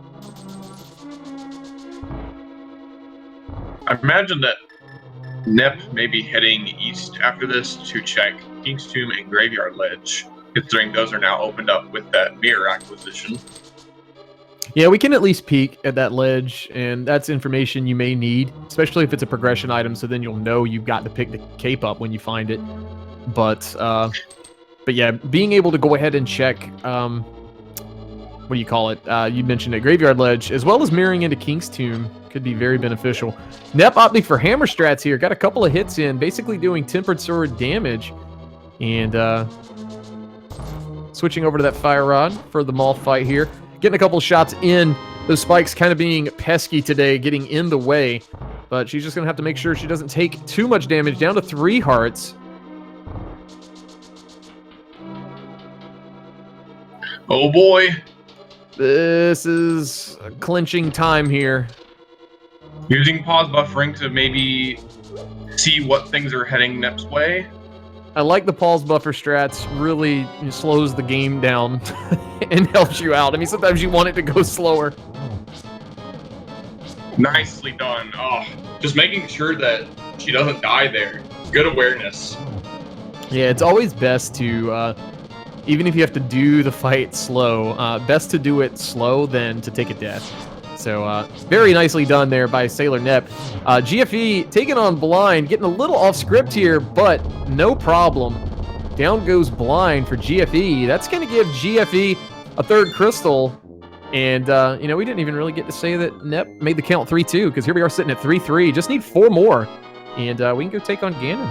I imagine that Nep may be heading east after this to check King's Tomb and Graveyard Ledge, considering those are now opened up with that mirror acquisition. Yeah, we can at least peek at that ledge, and that's information you may need, especially if it's a progression item, so then you'll know you've got to pick the cape up when you find it. But yeah, being able to go ahead and check, what do you call it? You mentioned it, Graveyard Ledge, as well as mirroring into King's Tomb, could be very beneficial. Nep opting for hammer strats here, got a couple of hits in, basically doing tempered sword damage, and switching over to that fire rod for the Maul fight here. Getting a couple shots in. Those spikes kind of being pesky today, getting in the way. But she's just going to have to make sure she doesn't take too much damage. Down to 3 hearts. Oh boy. This is a clinching time here. Using pause buffering to maybe see what things are heading Nep's way. I like the pause buffer strats. Really slows the game down and helps you out. I mean, sometimes you want it to go slower. Nicely done. Oh, just making sure that she doesn't die there. Good awareness. Yeah, it's always best to, even if you have to do the fight slow, best to do it slow than to take a death. So very nicely done there by SailorNep. GFE taking on blind, getting a little off script here, but no problem. down goes blind for GFE. That's going to give GFE a third crystal. And, you know, we didn't even really get to say that Nep made the count 3-2, because here we are sitting at 3-3. Just need 4 more, and we can go take on Ganon.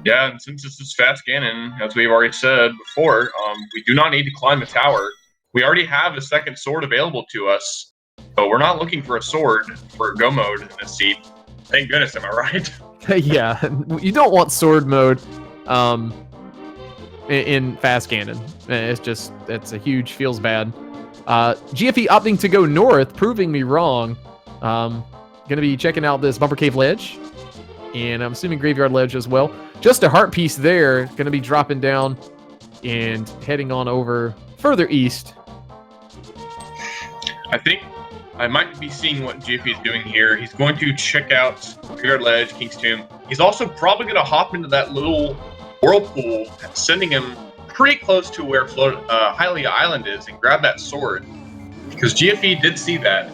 Yeah, and since this is Fast Ganon, as we've already said before, we do not need to climb the tower. We already have a second sword available to us, so we're not looking for a sword for go mode in this seed. Thank goodness, am I right? Yeah, you don't want sword mode in Fast Ganon. It's a huge, feels bad. GFE opting to go north, proving me wrong. Gonna be checking out this Bumper Cave Ledge, and I'm assuming Graveyard Ledge as well. Just a heart piece there. Gonna be dropping down and heading on over further east. I think I might be seeing what GFE is doing here. He's going to check out Graveyard Ledge, King's Tomb. He's also probably going to hop into that little whirlpool, sending him pretty close to where Hylia Island is, and grab that sword. Because GFE did see that.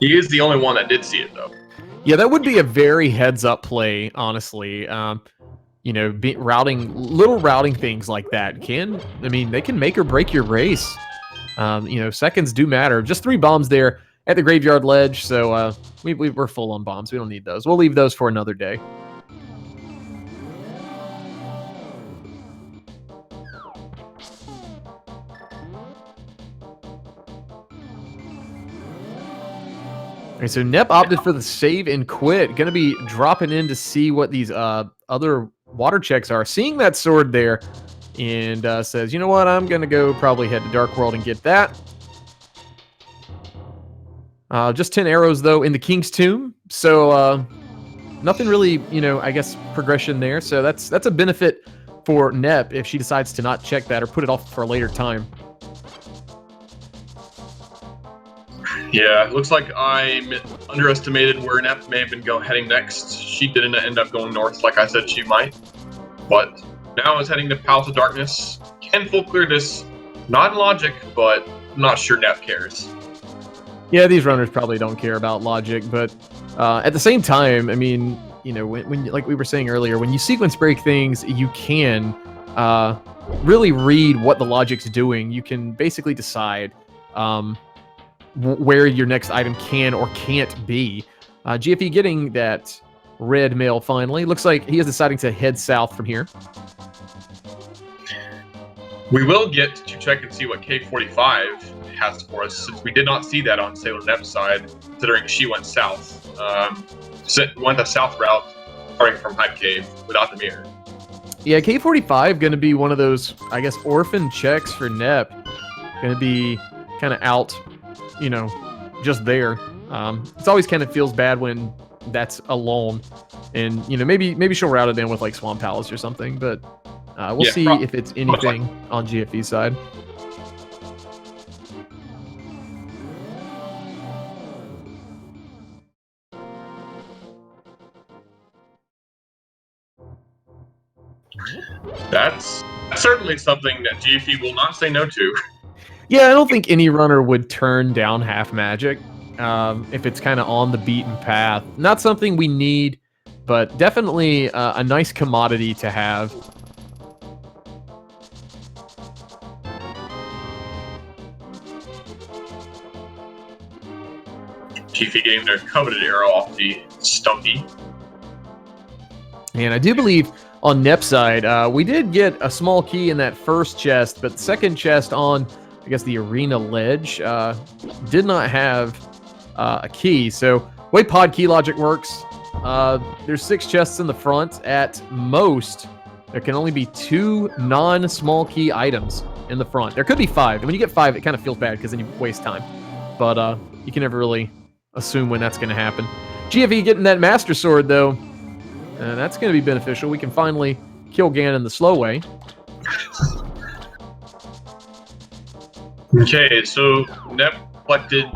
He is the only one that did see it, though. Yeah, that would be a very heads-up play, honestly. You know, little routing things like that they can make or break your race. You know, seconds do matter. Just 3 bombs there at the Graveyard Ledge, so we're full on bombs. We don't need those. We'll leave those for another day. All right, so Nep opted for the save and quit. Going to be dropping in to see what these other water checks are. Seeing that sword there, and says, you know what, I'm going to go probably head to Dark World and get that. Just 10 arrows, though, in the King's Tomb. So nothing really, you know, I guess, progression there. So that's a benefit for Nep if she decides to not check that or put it off for a later time. Yeah, it looks like I underestimated where Nep may have been heading next. She didn't end up going north like I said she might. But now is heading to Palace of Darkness. Can full clear this. Not in logic, but I'm not sure Nep cares. Yeah, these runners probably don't care about logic, but at the same time, I mean, you know, when like we were saying earlier, when you sequence break things, you can really read what the logic's doing. You can basically decide where your next item can or can't be. GFE getting that red mail finally. Looks like he is deciding to head south from here. We will get to check and see what K45 has for us, since we did not see that on SailorNep's side, considering she went south. Went the south route, starting from Hype Cave without the mirror. Yeah, K45 going to be one of those, I guess, orphan checks for Nep. Going to be kind of out, you know, just there. It's always kind of feels bad when that's alone, and you know, maybe she'll route it in with like Swamp Palace or something, but we'll see if it's anything on GFE's side. That's certainly something that GFE will not say no to. Yeah, I don't think any runner would turn down half magic if it's kind of on the beaten path. Not something we need, but definitely a nice commodity to have. GFE getting their coveted arrow off the Stumpy. And I do believe on Nep's side, we did get a small key in that first chest, but the second chest on, I guess, the arena ledge did not have a key. So way pod key logic works, there's 6 chests in the front. At most, there can only be 2 non-small key items in the front. There could be 5, and when you get 5, it kind of feels bad because then you waste time. But you can never really assume when that's going to happen. GFE getting that Master Sword, though, that's going to be beneficial. We can finally kill Ganon the slow way. Okay, so Nep collected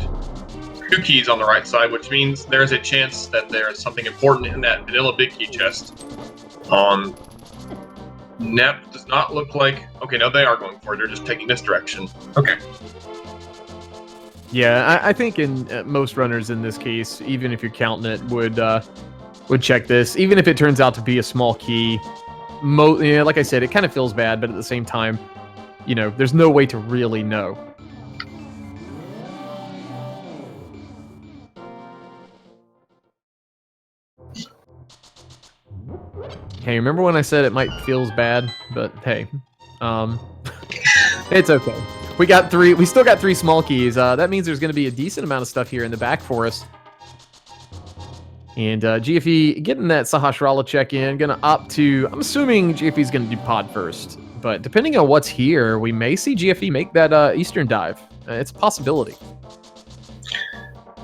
2 keys on the right side, which means there's a chance that there's something important in that vanilla big key chest. Nep does not look like... Okay, no, they are going for it. They're just taking this direction. Okay. Yeah, I think in most runners in this case, even if you're counting it, would check this. Even if it turns out to be a small key, yeah, like I said, it kind of feels bad, but at the same time, there's no way to really know. Hey, remember when I said it might feels bad? But hey, it's okay. We still got 3 small keys. That means there's going to be a decent amount of stuff here in the back for us. And GFE getting that Sahasrara check in, gonna opt to. I'm assuming GFE's gonna do pod first, but depending on what's here, we may see GFE make that Eastern dive. It's a possibility.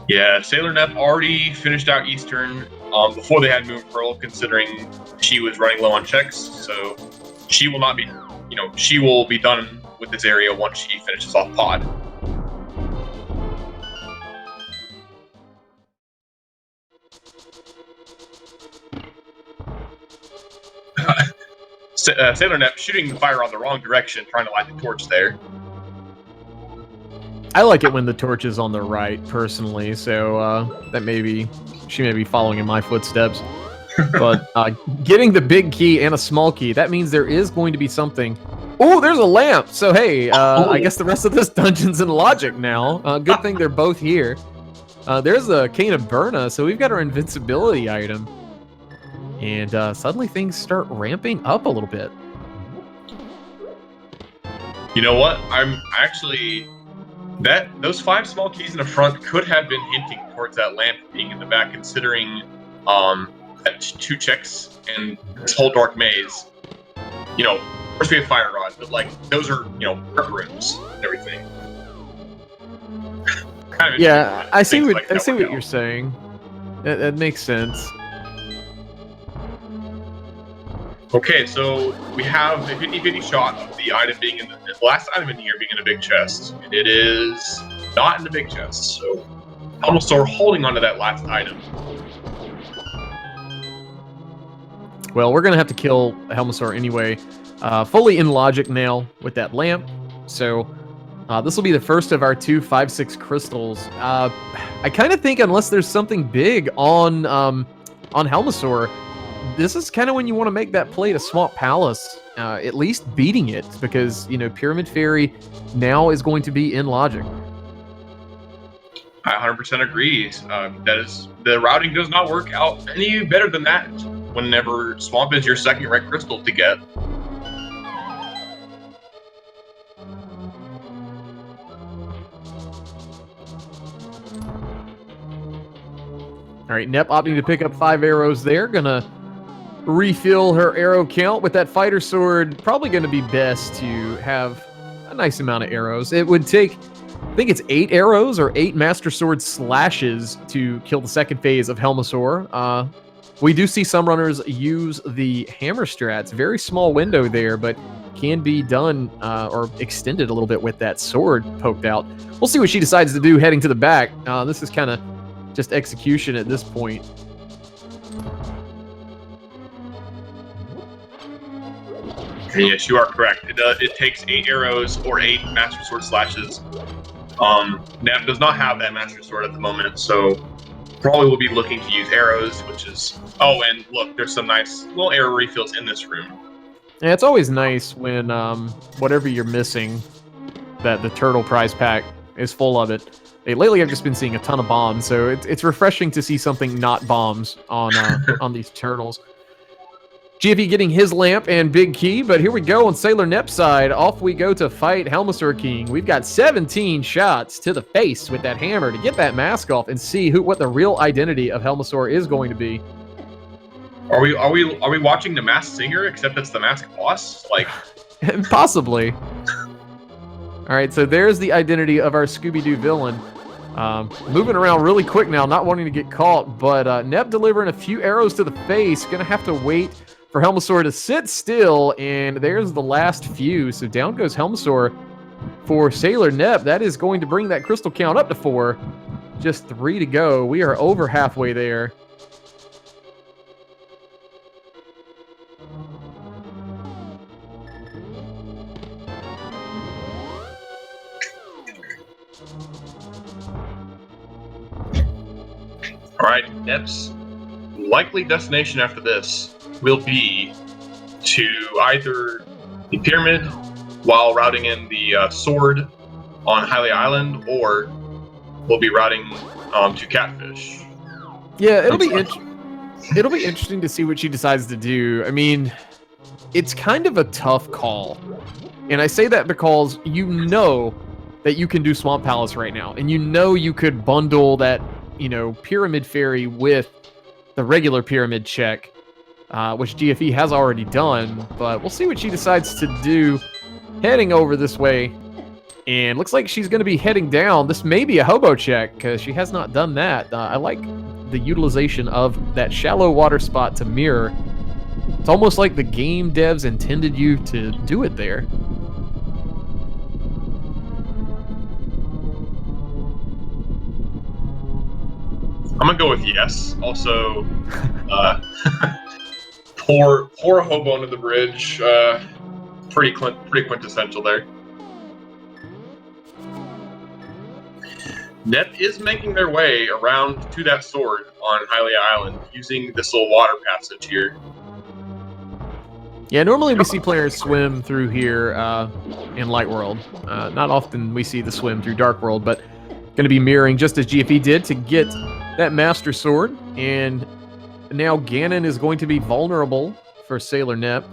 Yeah, SailorNep already finished out Eastern before they had Moon Pearl, considering she was running low on checks. So she will not be, she will be done with this area once she finishes off pod. SailorNep shooting the fire on the wrong direction, trying to light the torch there. I like it when the torch is on the right, personally, so she may be following in my footsteps. But getting the big key and a small key, that means there is going to be something. Oh, there's a lamp! So hey, I guess the rest of this dungeon's in logic now. Good thing they're both here. There's a Cane of Burna, so we've got our invincibility item. And suddenly things start ramping up a little bit. You know what? Those 5 small keys in the front could have been hinting towards that lamp being in the back, considering that 2 checks and this whole dark maze. First we have fire rod, but those are prep rooms and everything. Yeah, I see what you're saying. That makes sense. Okay, so we have a 50-50 shot of the item being in the last item in here being in a big chest. And it is not in the big chest, so Helmosaur holding onto that last item. Well, we're gonna have to kill Helmosaur anyway. Fully in logic now with that lamp. So this will be the first of our 2 5/6 crystals. I kind of think unless there's something big on Helmosaur, this is kind of when you want to make that play to Swamp Palace, at least beating it, because, Pyramid Fairy now is going to be in logic. I 100% agree. The routing does not work out any better than that whenever Swamp is your second red crystal to get. All right, Nep opting to pick up 5 arrows there. Gonna refill her arrow count with that fighter sword. Probably going to be best to have a nice amount of arrows. It would take, I think it's 8 arrows or 8 Master Sword slashes to kill the second phase of Helmosaur. We do see some runners use the hammer strats. Very small window there, but can be done or extended a little bit with that sword poked out. We'll see what she decides to do heading to the back. This is kind of just execution at this point. Yes, you are correct. It takes 8 arrows or 8 Master Sword slashes. Nep does not have that Master Sword at the moment, so probably will be looking to use arrows, which is... Oh, and look, there's some nice little arrow refills in this room. Yeah, it's always nice when whatever you're missing, that the turtle prize pack is full of it. Hey, lately I've just been seeing a ton of bombs, so it's refreshing to see something not bombs on on these turtles. GFE getting his lamp and big key, but here we go on SailorNep's side. Off we go to fight Helmosaur King. We've got 17 shots to the face with that hammer to get that mask off and see what the real identity of Helmosaur is going to be. Are we watching the Masked Singer, except it's the Masked Boss? Possibly. All right, so there's the identity of our Scooby-Doo villain. Moving around really quick now, not wanting to get caught, but Nep delivering a few arrows to the face. Gonna have to wait for Helmosaur to sit still, and there's the last few. So down goes Helmosaur for SailorNep. That is going to bring that crystal count up to 4. Just 3 to go. We are over halfway there. Alright, Nep's likely destination after this will be to either the pyramid while routing in the sword on Hylia Island, or we'll be routing to Catfish. Yeah, it'll be interesting to see what she decides to do. I mean, it's kind of a tough call. And I say that because you know that you can do Swamp Palace right now. And you know you could bundle that, Pyramid Fairy with the regular Pyramid check, which GFE has already done. But we'll see what she decides to do heading over this way. And looks like she's going to be heading down. This may be a hobo check because she has not done that. I like the utilization of that shallow water spot to mirror. It's almost like the game devs intended you to do it there. I'm gonna go with yes. Also, poor hobo under the bridge. Pretty quintessential there. Nep is making their way around to that sword on Hylia Island using this little water passage here. Yeah, normally we see players swim through here in Light World. Not often we see the swim through Dark World, but going to be mirroring just as GFE did to get that Master Sword. And now Ganon is going to be vulnerable for SailorNep.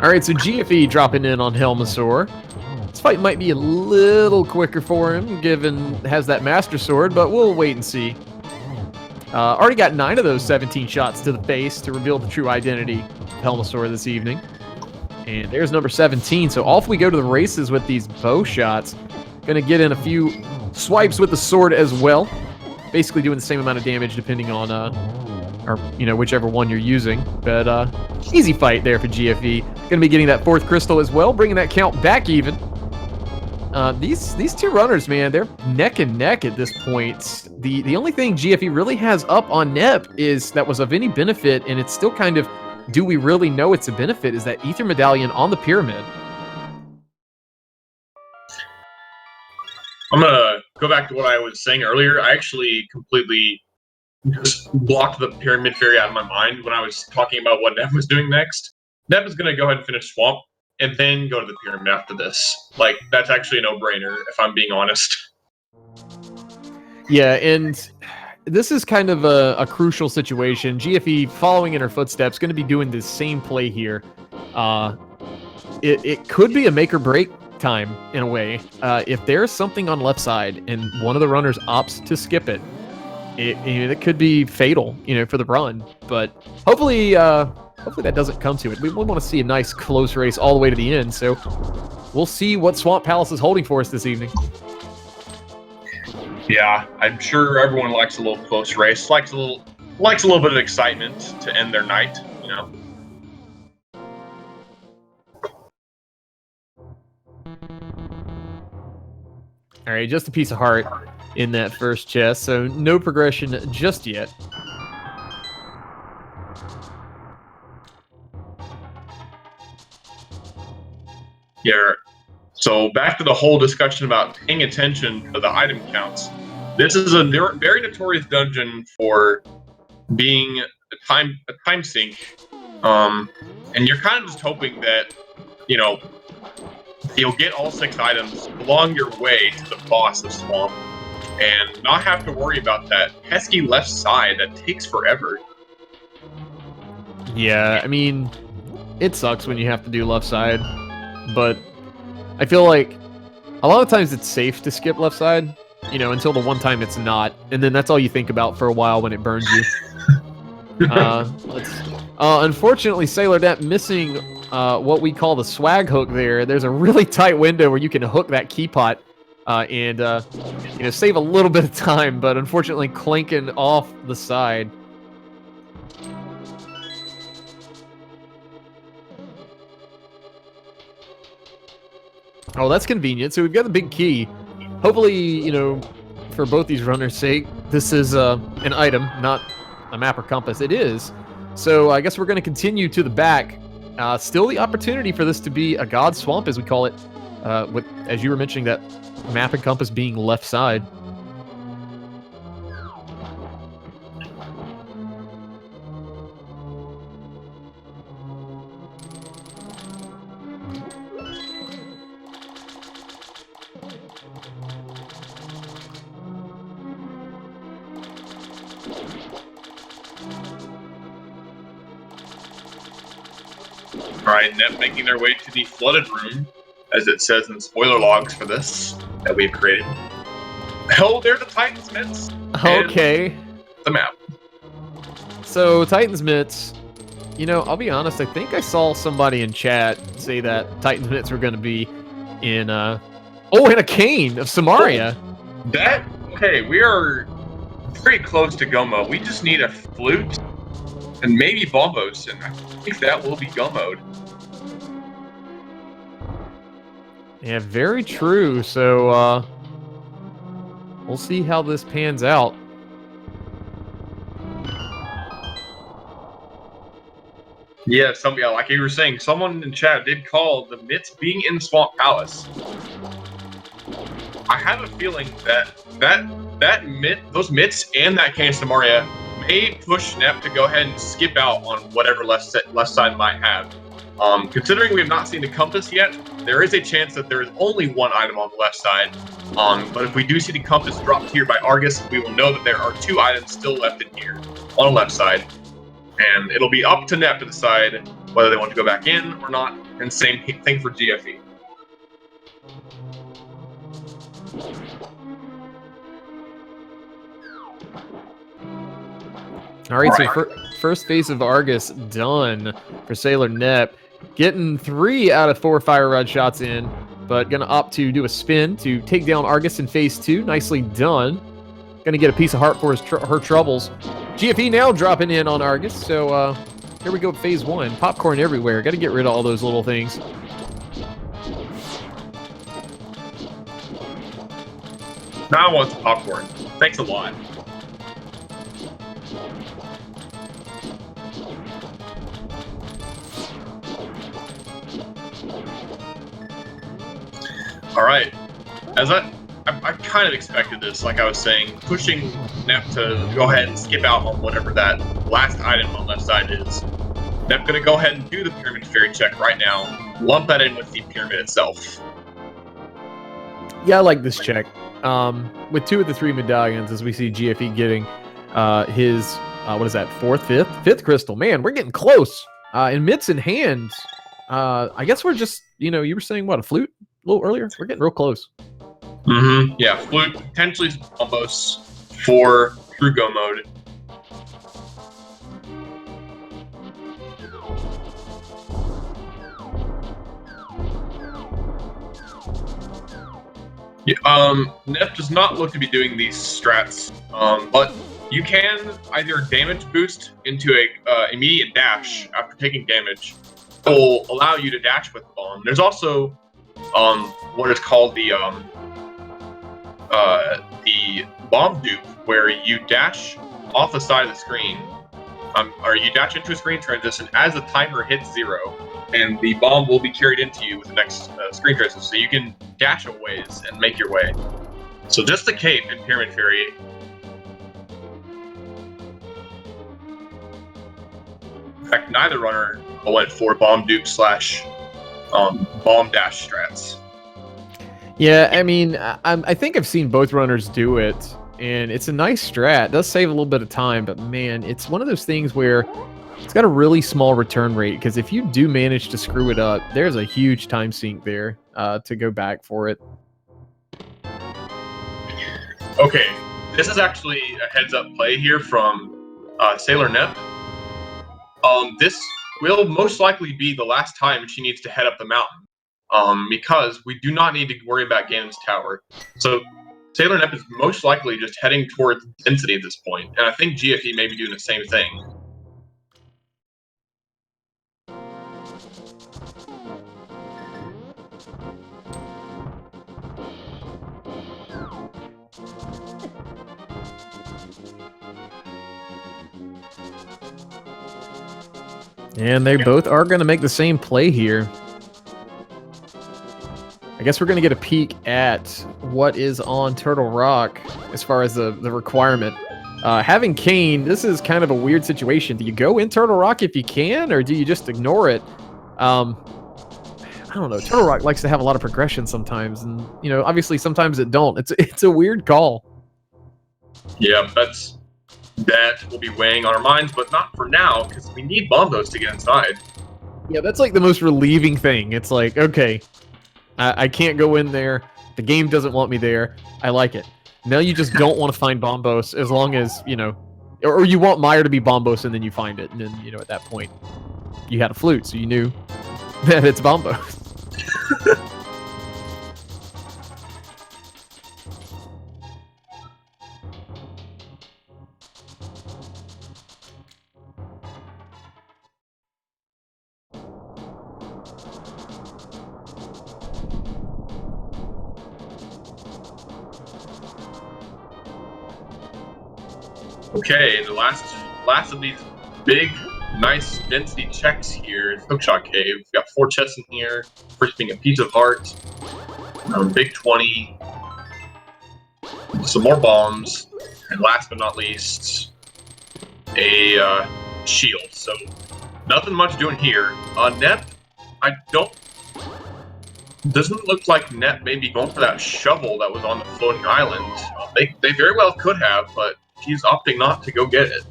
Alright, so GFE dropping in on Helmasaur. This fight might be a little quicker for him, given has that Master Sword, but we'll wait and see. Already got 9 of those 17 shots to the face to reveal the true identity of Helmasaur this evening. And there's number 17, so off we go to the races with these bow shots. Gonna get in a few swipes with the sword as well. Basically doing the same amount of damage depending on, whichever one you're using. But easy fight there for GFE. Gonna be getting that 4th crystal as well, bringing that count back even. These two runners, man, they're neck and neck at this point. The only thing GFE really has up on Nep is that was of any benefit, and it's still kind of, do we really know it's a benefit, is that Ether Medallion on the pyramid. I'm gonna go back to what I was saying earlier. I actually completely just blocked the Pyramid Fairy out of my mind when I was talking about what Nep was doing next. Nep is gonna go ahead and finish Swamp, and then go to the pyramid after this. Like, that's actually a no-brainer, if I'm being honest. Yeah, and this is kind of a crucial situation. GFE, following in her footsteps, going to be doing the same play here. It could be a make-or-break time, in a way. If there's something on left side, and one of the runners opts to skip it, it could be fatal, for the run. But hopefully that doesn't come to it. We want to see a nice close race all the way to the end, so we'll see what Swamp Palace is holding for us this evening. Yeah, I'm sure everyone likes a little close race, likes a little bit of excitement to end their night, All right, just a piece of heart in that first chest, so no progression just yet. Yeah. So back to the whole discussion about paying attention to the item counts. This is a very notorious dungeon for being a time sink, and you're kind of just hoping that you'll get all 6 items along your way to the boss of Swamp, and not have to worry about that pesky left side that takes forever. Yeah, I mean, it sucks when you have to do left side, but I feel like a lot of times it's safe to skip left side, until the one time it's not, and then that's all you think about for a while when it burns you. Unfortunately, SailorNep missing what we call the swag hook there. There's a really tight window where you can hook that key pot and save a little bit of time, but unfortunately clanking off the side. Oh, that's convenient. So we've got the big key. Hopefully, for both these runners' sake, this is an item, not a map or compass. It is. So I guess we're going to continue to the back Still the opportunity for this to be a god swamp, as we call it, with, as you were mentioning, that map and compass being left side. Alright, Nep making their way to the flooded room, as it says in the spoiler logs for this that we've created. Oh, they're the Titans mitts. Okay. The map. So, Titans mitts, you know, I'll be honest, I think I saw somebody in chat say that Titans mitts were going to be in, and a cane of Samaria. Okay, we are pretty close to Gummo. We just need a flute and maybe bombos, and I think that will be Gummoed. Yeah, very true. So, we'll see how this pans out. Yeah, like you were saying, someone in chat did call the mitts being in Swamp Palace. I have a feeling those mitts and that cane of Samaria may push Nep to go ahead and skip out on whatever left side might have. Considering we have not seen the compass yet, there is a chance that there is only one item on the left side. But if we do see the compass dropped here by Argus, we will know that there are 2 items still left in here on the left side. And it'll be up to Nep to decide whether they want to go back in or not. And same thing for GFE. All right, so first phase of Argus done for SailorNep. Getting 3 out of 4 fire rod shots in, but going to opt to do a spin to take down Argus in phase 2. Nicely done. Going to get a piece of heart for her troubles. GFE now dropping in on Argus, so here we go, phase 1. Popcorn everywhere. Got to get rid of all those little things. Now I want some popcorn. Thanks a lot. All right, as I kind of expected this, like I was saying, pushing Nep to go ahead and skip out on whatever that last item on the left side is. Nep gonna go ahead and do the Pyramid Fairy check right now, lump that in with the pyramid itself. Yeah, I like this check. With 2 of the 3 medallions, as we see GFE getting his, what is that, 4th, 5th crystal. Man, we're getting close. And mitts in hand. I guess we're just, you know, you were saying, what, a flute a little earlier? We're getting real close. Mm-hmm. Yeah, flute, potentially almost for true go mode. Yeah, Nep does not look to be doing these strats, but you can either damage boost into a immediate dash after taking damage. It will allow you to dash with the bomb. There's also what is called the bomb dupe, where you dash off the side of the screen, or you dash into a screen transition as the timer hits 0, and the bomb will be carried into you with the next screen transition, so you can dash a ways and make your way. So just the cape in Pyramid Fairy. In fact, neither runner went for bomb dupe slash bomb dash strats. Yeah, I mean, I think I've seen both runners do it, and it's a nice strat. It does save a little bit of time, but man, it's one of those things where it's got a really small return rate, because if you do manage to screw it up, there's a huge time sink there to go back for it. Okay, this is actually a heads-up play here from SailorNep. This will most likely be the last time she needs to head up the mountain, because we do not need to worry about Ganon's Tower. So SailorNep is most likely just heading towards density at this point, and I think GFE may be doing the same thing. And they both are going to make the same play here. I guess we're going to get a peek at what is on Turtle Rock as far as the requirement. Having Kane, this is kind of a weird situation. Do you go in Turtle Rock if you can, or do you just ignore it? I don't know. Turtle Rock likes to have a lot of progression sometimes, and obviously sometimes it don't. It's a weird call. Yeah, that will be weighing on our minds, but not for now because we need bombos to get inside. Yeah, that's like the most relieving thing. It's like, okay, I can't go in there. The game doesn't want me there. I like it. Now you just don't want to find Bombos as long as, or you want Meyer to be Bombos and then you find it. And then, at that point, you had a flute, so you knew that it's Bombos. Okay, the last of these big, nice density checks here is Hookshot Cave. We've got 4 chests in here. First being a piece of heart, big 20, some more bombs, and last but not least, a shield. So nothing much doing here. Nep, doesn't look like Nep may be going for that shovel that was on the floating island. They very well could have, but he's opting not to go get it.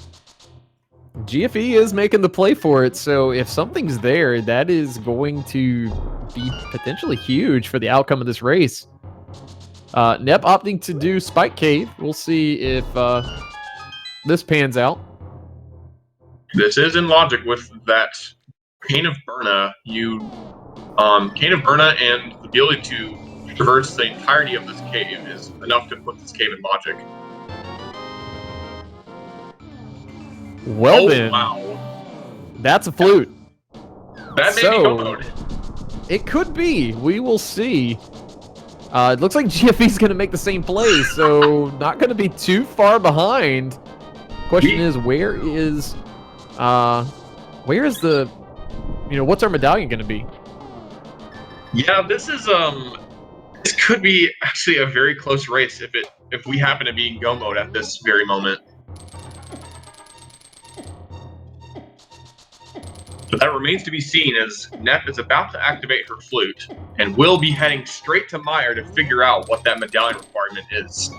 GFE is making the play for it, so if something's there, that is going to be potentially huge for the outcome of this race. Nep opting to do Spike Cave. We'll see if this pans out. This is in logic with that Cane of Burna. Cane of Burna and the ability to traverse the entirety of this cave is enough to put this cave in logic. Well then, wow. That's a flute. That may be go mode. It could be. We will see. It looks like GFE's going to make the same play, so not going to be too far behind. Question is, where is the, what's our medallion going to be? Yeah, this could be actually a very close race if we happen to be in go mode at this very moment. But that remains to be seen as Nep is about to activate her flute and will be heading straight to Meyer to figure out what that medallion requirement is.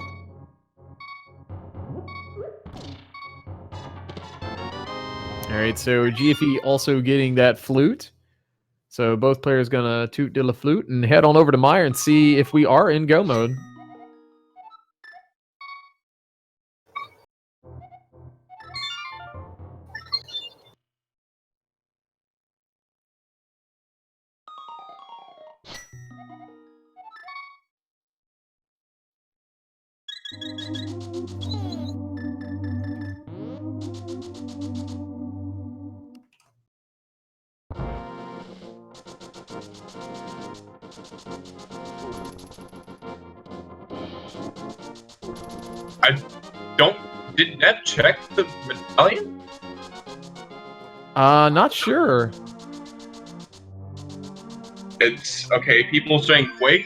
Alright, so GFE also getting that flute. So both players gonna toot de la flute and head on over to Meyer and see if we are in go mode. Did Nep check the medallion? Not sure. It's okay. People saying Quake.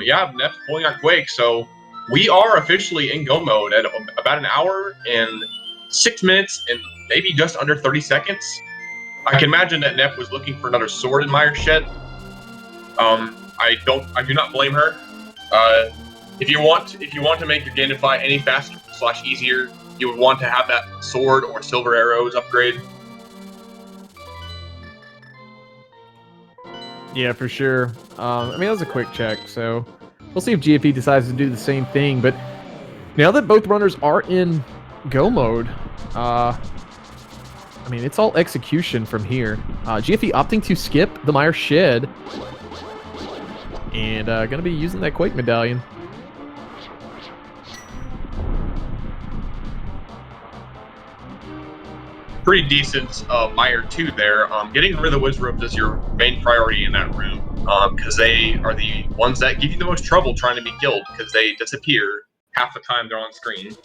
Yeah, Nep's pulling on Quake, so we are officially in go mode at about an hour and 6 minutes and maybe just under 30 seconds. I can imagine that Nep was looking for another sword in Meyer's shed. I do not blame her. If you want to make your Gamify any faster / easier, you would want to have that sword or silver arrows upgrade. Yeah, for sure. I mean, that was a quick check, so we'll see if GFE decides to do the same thing. But now that both runners are in go mode, I mean, it's all execution from here. GFE opting to skip the Meyer shed and going to be using that Quake medallion. Pretty decent Meyer 2 there. Getting rid of the Wizrobes is your main priority in that room, because they are the ones that give you the most trouble trying to be killed, because they disappear half the time they're on screen.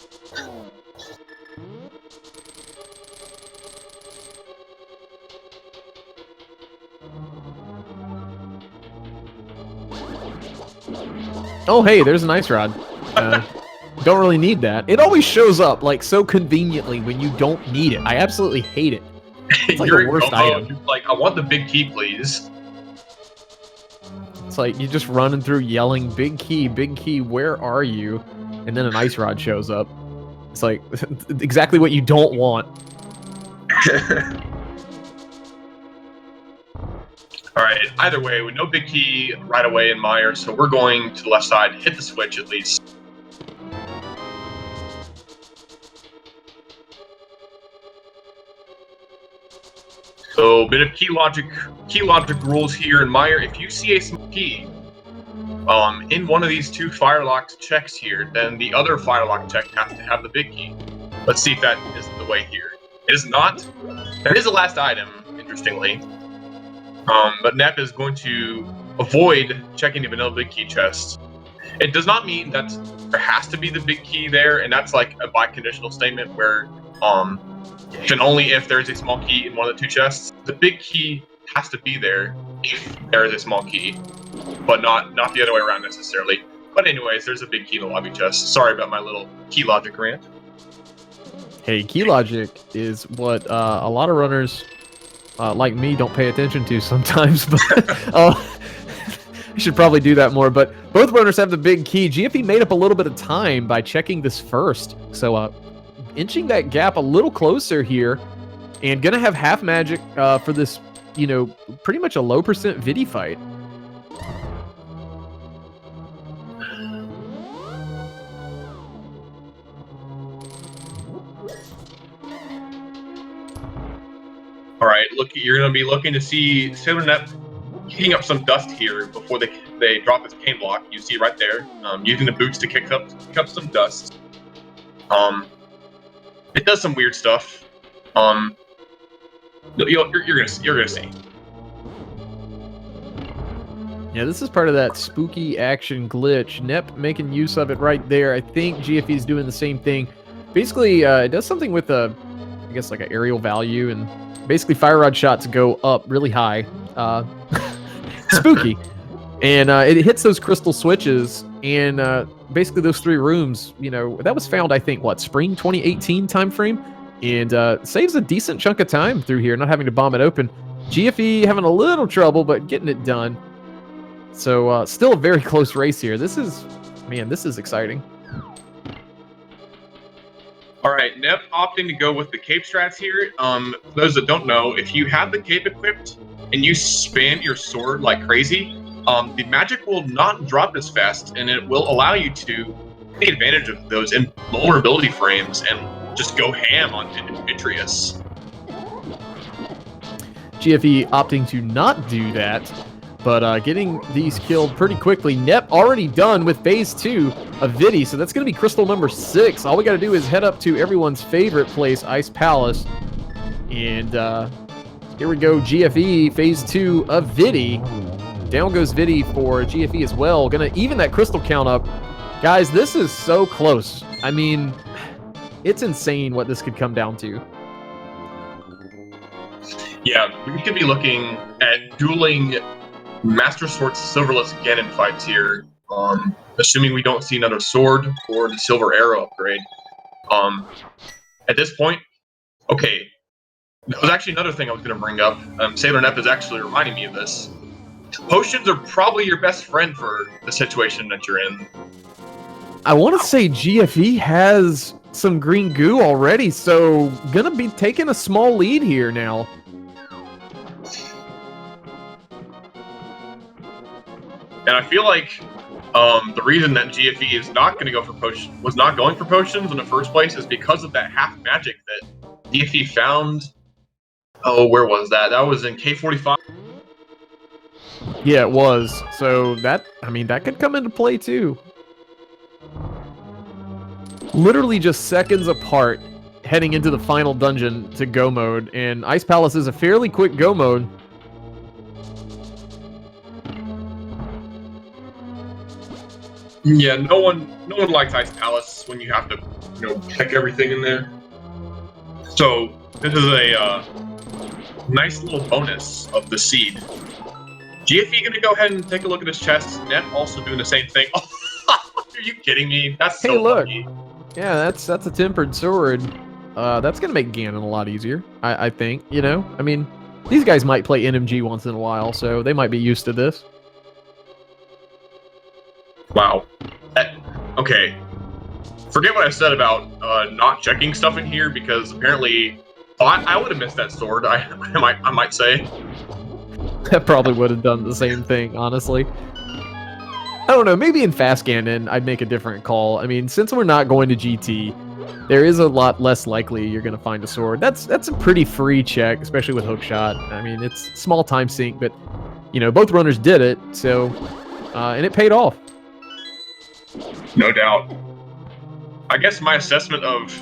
Oh, hey, there's an ice rod. Don't really need that. It always shows up, like, so conveniently when you don't need it. I absolutely hate it. It's like You're the worst item. You're like, I want the big key, please. It's like you're just running through yelling, big key, where are you? And then an ice rod shows up. It's like, exactly what you don't want. Alright, either way, with no big key right away in Meyer, so we're going to the left side, hit the switch at least. So, bit of key logic rules here in Meyer. If you see a small key in one of these two firelocked checks here, then the other firelocked check has to have the big key. Let's see if that isn't the way here. It is not. That is the last item, interestingly. But Nep is going to avoid checking the vanilla big key chest. It does not mean that there has to be the big key there, and that's like a biconditional statement where can only if there's a small key in one of the two chests. The big key has to be there if there is a small key, but not the other way around necessarily. But anyways, there's a big key in the lobby chest. Sorry about my little key logic rant. Hey, key logic is what a lot of runners like me don't pay attention to sometimes, but I should probably do that more. But both runners have the big key. GFE made up a little bit of time by checking this first, so inching that gap a little closer here, and gonna have half magic for this, you know, pretty much a low percent Vidi fight. All right, look, you're going to be looking to see SailorNep heating up some dust here before they drop this cane block. You see right there, using the boots to kick up some dust. It does some weird stuff. You're gonna see. Yeah, this is part of that spooky action glitch. Nep making use of it right there. I think GFE is doing the same thing. Basically, it does something with I guess like an aerial value, and basically fire rod shots go up really high. Spooky. And it hits those crystal switches, and basically those three rooms, you know, that was found, I think, what, spring 2018 timeframe? And saves a decent chunk of time through here, not having to bomb it open. GFE having a little trouble, but getting it done. So still a very close race here. This is exciting. All right, Nep opting to go with the cape strats here. For those that don't know, if you have the cape equipped and you spam your sword like crazy, the magic will not drop as fast, and it will allow you to take advantage of those invulnerability frames and just go ham on Demetrius. GFE opting to not do that, but getting these killed pretty quickly. Nep already done with phase 2 of Vidi, so that's going to be crystal number 6. All we got to do is head up to everyone's favorite place, Ice Palace, and here we go, GFE, phase 2 of Vidi. Down goes Vidi for GFE as well. Gonna even that crystal count up. Guys, this is so close. I mean, it's insane what this could come down to. Yeah, we could be looking at dueling Master Sword Silverless Ganon fights here. Assuming we don't see another sword or the silver arrow upgrade. At this point, okay, that was actually another thing I was going to bring up. SailorNep is actually reminding me of this. Potions are probably your best friend for the situation that you're in. I want to say GFE has some green goo already, so gonna be taking a small lead here now. And I feel like the reason that GFE is not going to go for was not going for potions in the first place is because of that half magic that GFE found. Oh, where was that? That was in K45. Yeah, it was. So that, I mean, that could come into play too. Literally just seconds apart, heading into the final dungeon to go mode, and Ice Palace is a fairly quick go mode. Yeah, no one likes Ice Palace when you have to, check everything in there. So this is a nice little bonus of the seed. GFE gonna go ahead and take a look at his chest. Nep also doing the same thing. Are you kidding me? That's Hey, so look. lucky. Yeah, that's a tempered sword. That's gonna make Ganon a lot easier, I think, you know? I mean, these guys might play NMG once in a while, so they might be used to this. Wow. Okay. Forget what I said about not checking stuff in here, because apparently thought I would have missed that sword, I might say. I probably would have done the same thing, honestly. I don't know, maybe in Fast Ganon, I'd make a different call. I mean, since we're not going to GT, there is a lot less likely you're going to find a sword. That's a pretty free check, especially with Hookshot. I mean, it's small time sink, but, you know, both runners did it, so, and it paid off. No doubt. I guess my assessment of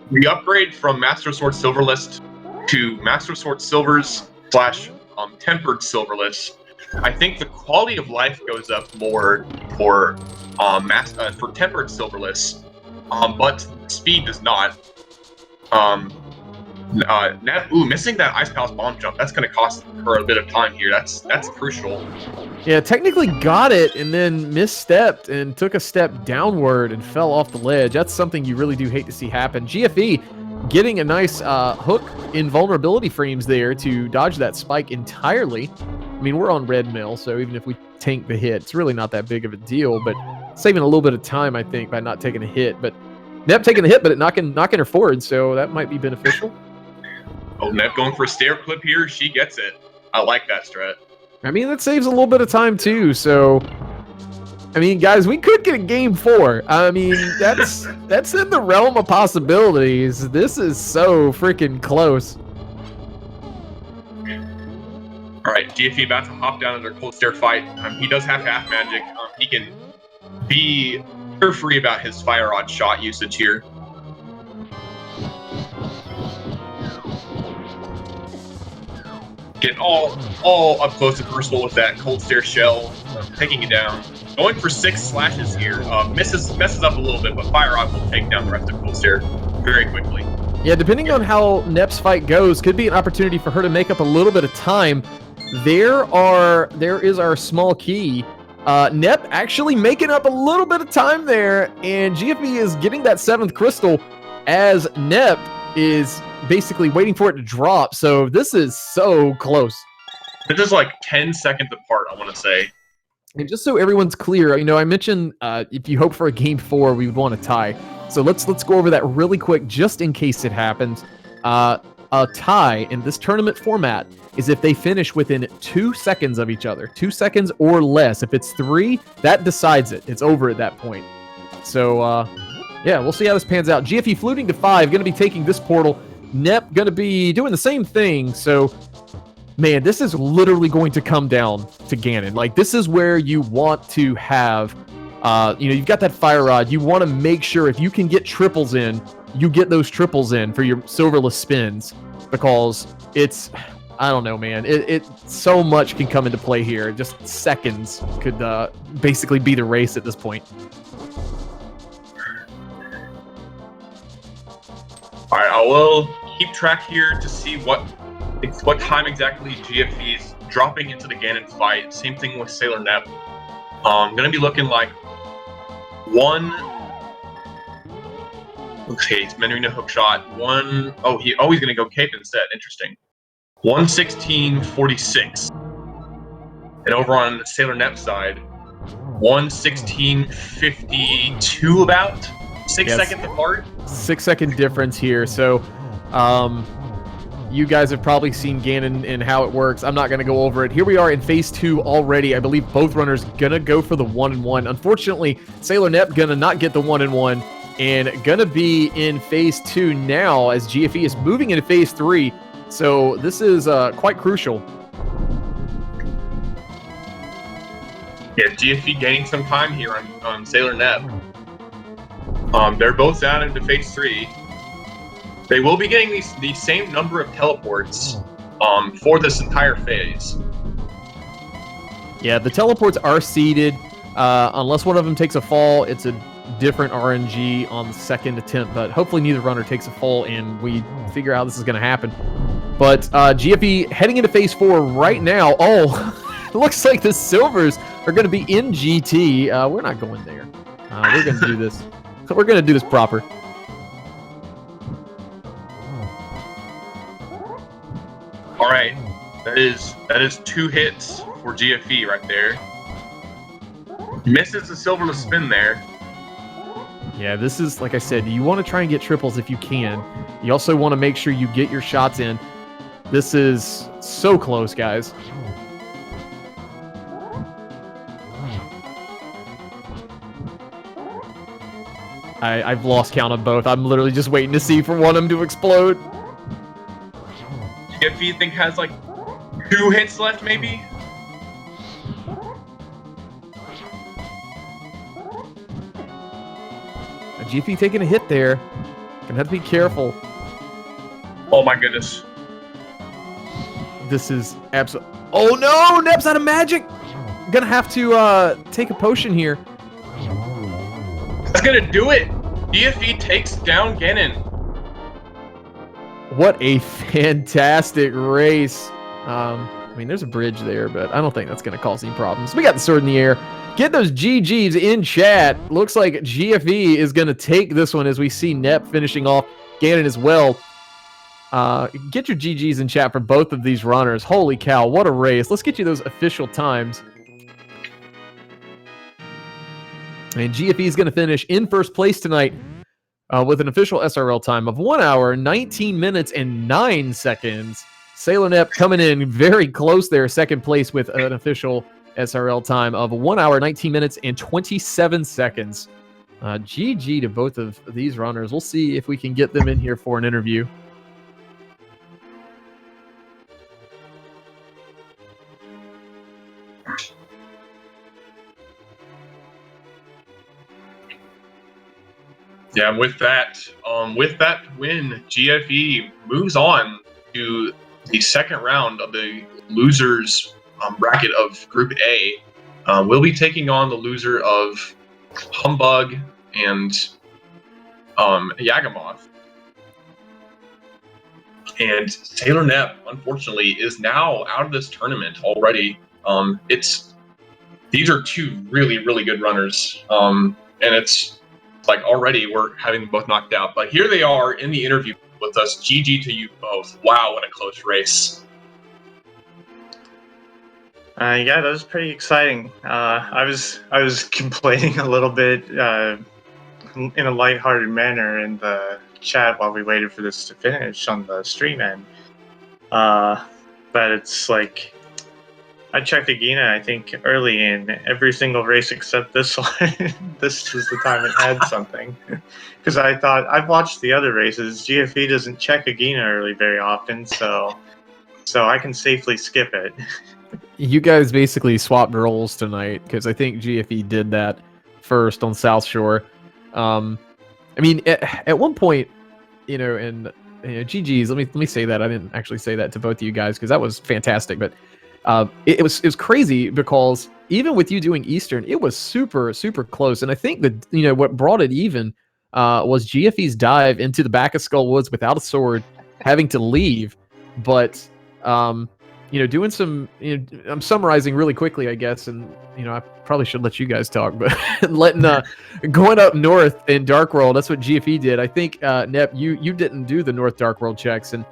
the upgrade from Master Sword Silverless to Master Sword Silvers / Tempered Silverless, I think the quality of life goes up more for Tempered Silverless, but speed does not. Missing that Ice Palace bomb jump, that's going to cost her a bit of time here. That's crucial. Yeah, technically got it and then misstepped and took a step downward and fell off the ledge. That's something you really do hate to see happen. GFE getting a nice hook in vulnerability frames there to dodge that spike entirely. I mean, we're on red mill, so even if we tank the hit, it's really not that big of a deal, but saving a little bit of time, I think, by not taking a hit. But Nep taking a hit, but it knocking her forward, so that might be beneficial. Oh, Nep going for a stair clip here. She gets it. I like that strat. I mean, that saves a little bit of time, too, so... I mean, guys, we could get a game 4. I mean, that's in the realm of possibilities. This is so freaking close. All right, GFE about to hop down into their cold stare fight. He does have half magic. He can be carefree about his fire rod shot usage here. Getting all up close and personal with that cold stare shell, taking it down. Going for 6 slashes here. Messes up a little bit, but fire rod will take down the rest of cold stare very quickly. Yeah, depending on how Nep's fight goes, could be an opportunity for her to make up a little bit of time. There is our small key. Nep actually making up a little bit of time there, and GFE is getting that 7th crystal as Nep is basically waiting for it to drop. So this is so close. This is like 10 seconds apart, I want to say. And just so everyone's clear, you know, I mentioned if you hope for a game 4, we would want a tie. So let's go over that really quick, just in case it happens. A tie in this tournament format is if they finish within 2 seconds of each other, 2 seconds or less. If it's 3, that decides it. It's over at that point. So, yeah, we'll see how this pans out. GFE fluting to 5, going to be taking this portal. Nep going to be doing the same thing. So, man, this is literally going to come down to Ganon. Like, this is where you want to have, you know, you've got that fire rod. You want to make sure if you can get triples in, you get those triples in for your silverless spins, because it's, I don't know, man. It so much can come into play here. Just seconds could basically be the race at this point. All right, I will keep track here to see what time exactly GFE is dropping into the Ganon fight. Same thing with SailorNep. Gonna be looking like 1. Okay, he's mentoring a hook shot. 1. Oh, he's gonna go cape instead. Interesting. 1:16:46. And over on the SailorNep side, 1:16:52 about. 6 seconds apart. 6 second difference here. So, you guys have probably seen Ganon and how it works. I'm not going to go over it. Here we are in phase 2 already. I believe both runners going to go for the 1-1. Unfortunately, SailorNep going to not get the 1-1 and going to be in phase 2 now as GFE is moving into phase 3. So this is quite crucial. Yeah, GFE gaining some time here on SailorNep. They're both down into phase 3. They will be getting the same number of teleports for this entire phase. Yeah, the teleports are seeded. Unless one of them takes a fall, it's a different RNG on the second attempt, but hopefully neither runner takes a fall and we figure out how this is going to happen. But GFE heading into phase 4 right now. Oh, looks like the silvers are going to be in GT. We're not going there. We're going to do this. We're going to do this proper. All right, that is 2 hits for GFE right there. Misses the silverless spin there. Yeah, this is, like I said, you want to try and get triples if you can. You also want to make sure you get your shots in. This is so close, guys. I've lost count of both. I'm literally just waiting to see for one of them to explode. GFE, you think, has like 2 hits left, maybe? GFE taking a hit there. Gonna have to be careful. Oh my goodness. This is absolute. Oh no! Nep's out of magic! Gonna have to take a potion here. That's gonna do it! GFE takes down Ganon. What a fantastic race. I mean, there's a bridge there, but I don't think that's gonna cause any problems. We got the sword in the air. Get those GGs in chat. Looks like GFE is gonna take this one as we see Nep finishing off Ganon as well. Get your GGs in chat for both of these runners. Holy cow, what a race. Let's get you those official times. And GFE is going to finish in first place tonight with an official SRL time of 1 hour, 19 minutes, and 9 seconds. SailorNep coming in very close there, second place with an official SRL time of 1 hour, 19 minutes, and 27 seconds. GG to both of these runners. We'll see if we can get them in here for an interview. Yeah, with that win, GFE moves on to the second round of the losers bracket of Group A. We'll be taking on the loser of Humbug and Yagamoth. And SailorNep, unfortunately, is now out of this tournament already. These are 2 really, really good runners, and it's like already we're having them both knocked out. But here they are in the interview with us. GG to you both. Wow, what a close race. Yeah, that was pretty exciting. I was complaining a little bit in a lighthearted manner in the chat while we waited for this to finish on the stream end. But it's like I checked Agina, I think, early in every single race except this one. This was the time it had something. Because I thought, I've watched the other races. GFE doesn't check Agina early very often, so I can safely skip it. You guys basically swapped roles tonight, because I think GFE did that first on South Shore. I mean, at one point, and GG's, let me say that. I didn't actually say that to both of you guys, because that was fantastic, but it was crazy because even with you doing Eastern, it was super, super close. And I think that, what brought it even was GFE's dive into the back of Skull Woods without a sword, having to leave. But, doing some, I'm summarizing really quickly, I guess. And, I probably should let you guys talk, but going up north in Dark World, that's what GFE did. I think, Nep, you didn't do the North Dark World checks, and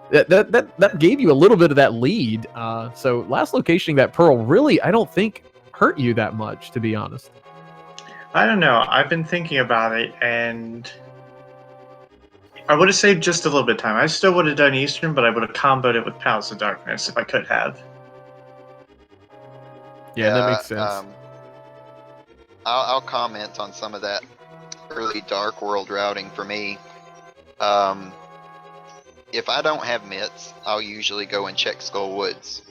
that gave you a little bit of that lead. So last locationing that Pearl really, I don't think, hurt you that much, to be honest. I don't know. I've been thinking about it, and I would have saved just a little bit of time. I still would have done Eastern, but I would have comboed it with Palace of Darkness if I could have. Yeah, that makes sense. I'll comment on some of that early Dark World routing for me. If I don't have mitts, I'll usually go and check Skull Woods.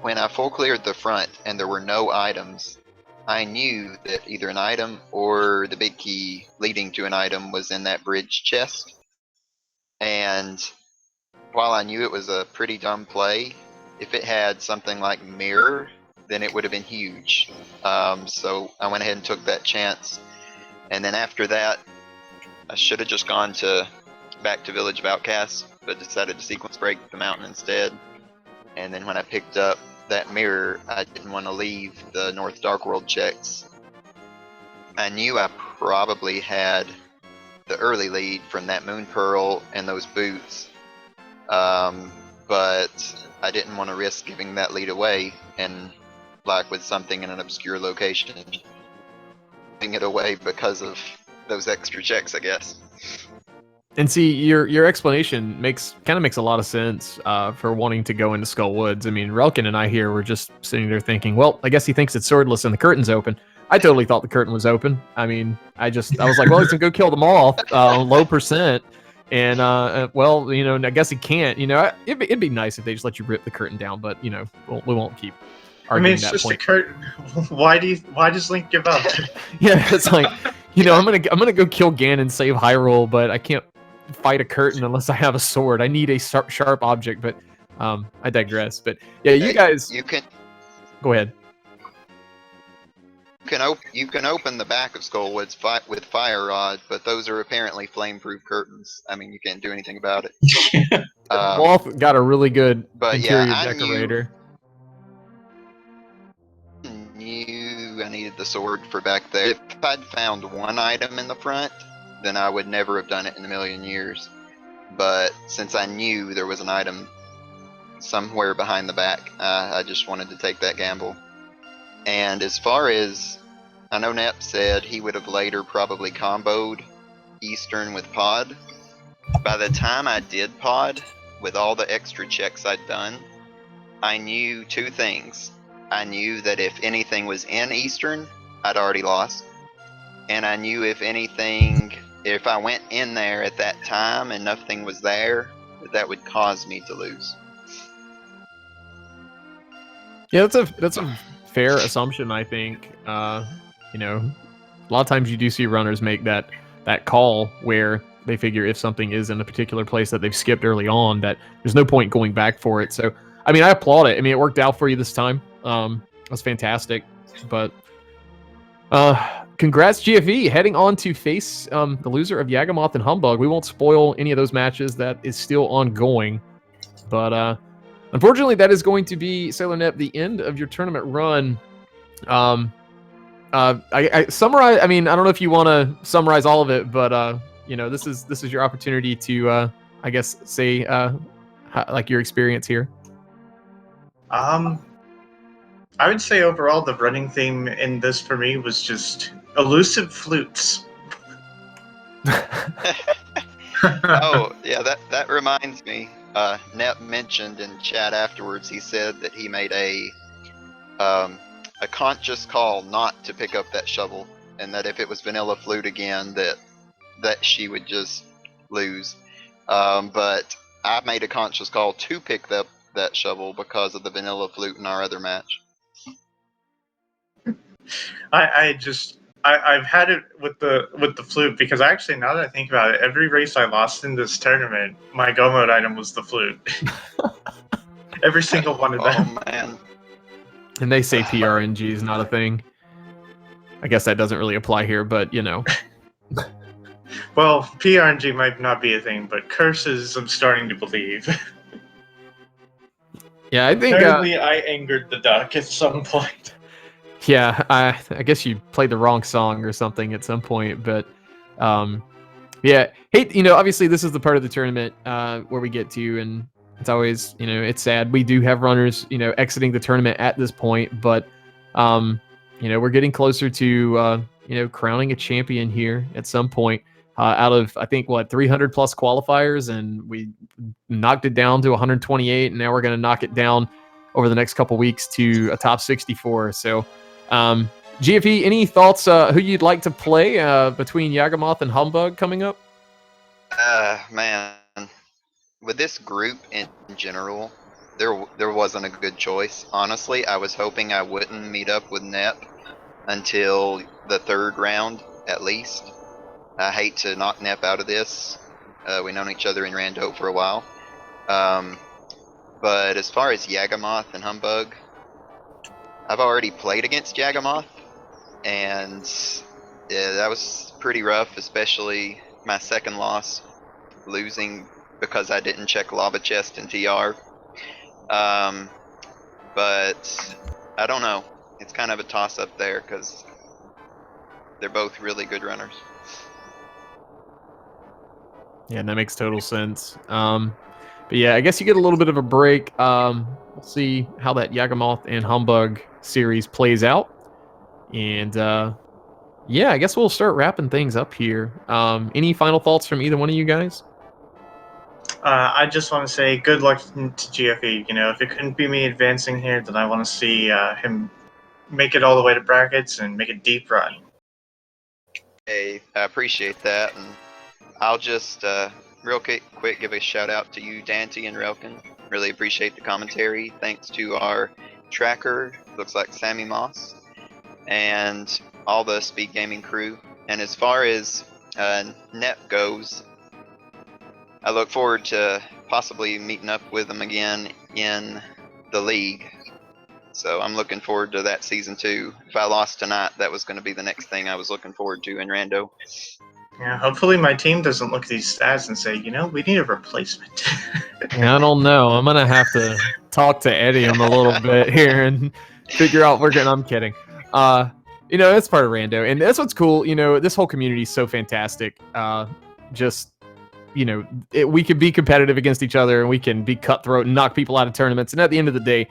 When I full cleared the front and there were no items, I knew that either an item or the big key leading to an item was in that bridge chest. And while I knew it was a pretty dumb play, if it had something like Mirror, then it would have been huge. So I went ahead and took that chance. And then after that, I should have just gone back to Village of Outcasts, but decided to sequence break the mountain instead. And then when I picked up that mirror, I didn't want to leave the North Dark World checks. I knew I probably had the early lead from that Moon Pearl and those boots, but I didn't want to risk giving that lead away, and like with something in an obscure location, giving it away because of those extra checks, I guess. And see, your explanation makes a lot of sense for wanting to go into Skull Woods. I mean, Relkin and I here were just sitting there thinking, well, I guess he thinks it's swordless and the curtain's open. I totally thought the curtain was open. I mean, I was like, well, he's gonna go kill them all, low percent, and well, you know, I guess he can't. You know, it'd be nice if they just let you rip the curtain down, but you know, we won't keep I arguing mean, it's that just point. a curtain. Why does Link give up? Yeah, it's like, you know, I'm gonna go kill Ganon, save Hyrule, but I can't fight a curtain unless I have a sword. I need a sharp object, but I digress. But yeah, you guys, You can go ahead. you can open the back of Skullwoods with fire rod, but those are apparently flame-proof curtains. I mean, you can't do anything about it. Moth got a really good But interior yeah, decorator. knew I needed the sword for back there. If I'd found one item in the front, then I would never have done it in a million years. But since I knew there was an item somewhere behind the back, I just wanted to take that gamble. And as far as, I know Nep said he would have later probably comboed Eastern with Pod. By the time I did Pod, with all the extra checks I'd done, I knew two things. I knew that if anything was in Eastern, I'd already lost. And I knew if I went in there at that time and nothing was there, that would cause me to lose. Yeah, that's a fair assumption, I think. You know, a lot of times you do see runners make that call where they figure if something is in a particular place that they've skipped early on, that there's no point going back for it. So, I mean, I applaud it. I mean, it worked out for you this time. That's fantastic. But congrats, GFE, heading on to face the loser of Yagamoth and Humbug. We won't spoil any of those matches. That is still ongoing. But unfortunately, that is going to be, SailorNep, the end of your tournament run. I summarize. I mean, I don't know if you want to summarize all of it, but you know, this is your opportunity to, I guess, say like your experience here. I would say overall the running theme in this for me was just elusive flutes. Oh, yeah, that reminds me. Nep mentioned in chat afterwards, he said that he made a conscious call not to pick up that shovel, and that if it was Vanilla Flute again, that she would just lose. But I made a conscious call to pick up that shovel because of the Vanilla Flute in our other match. I've had it with the flute because actually, now that I think about it, every race I lost in this tournament, my go mode item was the flute. Every single one of them. Oh man. And they say PRNG is not a thing. I guess that doesn't really apply here, but you know. Well, PRNG might not be a thing, but curses, I'm starting to believe. Yeah, I think. Apparently, I angered the duck at some point. Yeah, I guess you played the wrong song or something at some point, but yeah. Hey, you know, obviously this is the part of the tournament where we get to, and it's always, you know, it's sad. We do have runners, you know, exiting the tournament at this point, but you know, we're getting closer to you know, crowning a champion here at some point. Out of, I think, 300 plus qualifiers, and we knocked it down to 128, and now we're going to knock it down over the next couple weeks to a top 64. So, GFE, any thoughts who you'd like to play between Yagamoth and Humbug coming up? Man, with this group in general, there wasn't a good choice. Honestly, I was hoping I wouldn't meet up with Nep until the third round, at least. I hate to knock Nep out of this. We've known each other in Rando for a while. But as far as Yagamoth and Humbug, I've already played against Yagamoth, and yeah, that was pretty rough, especially my second loss, losing because I didn't check Lava Chest and TR. but I don't know. It's kind of a toss-up there because they're both really good runners. Yeah, that makes total sense. But yeah, I guess you get a little bit of a break. We'll see how that Yagamoth and Humbug series plays out. And yeah, I guess we'll start wrapping things up here. Any final thoughts from either one of you guys? I just want to say good luck to GFE. You know, if it couldn't be me advancing here, then I want to see him make it all the way to brackets and make a deep run. Hey, I appreciate that, and I'll just real quick give a shout out to you, Dante and Relkin. Really appreciate the commentary. Thanks to our tracker, looks like Sammy Moss, and all the Speed Gaming crew. And as far as Nep goes, I look forward to possibly meeting up with them again in the league. So I'm looking forward to that season 2. If I lost tonight, that was going to be the next thing I was looking forward to in Rando. Yeah, hopefully my team doesn't look at these stats and say, you know, we need a replacement. Yeah, I don't know. I'm gonna have to talk to Eddie a little bit here and figure out where. I'm kidding. You know, that's part of Rando, and that's what's cool. You know, this whole community is so fantastic. Just, you know, we can be competitive against each other, and we can be cutthroat and knock people out of tournaments. And at the end of the day,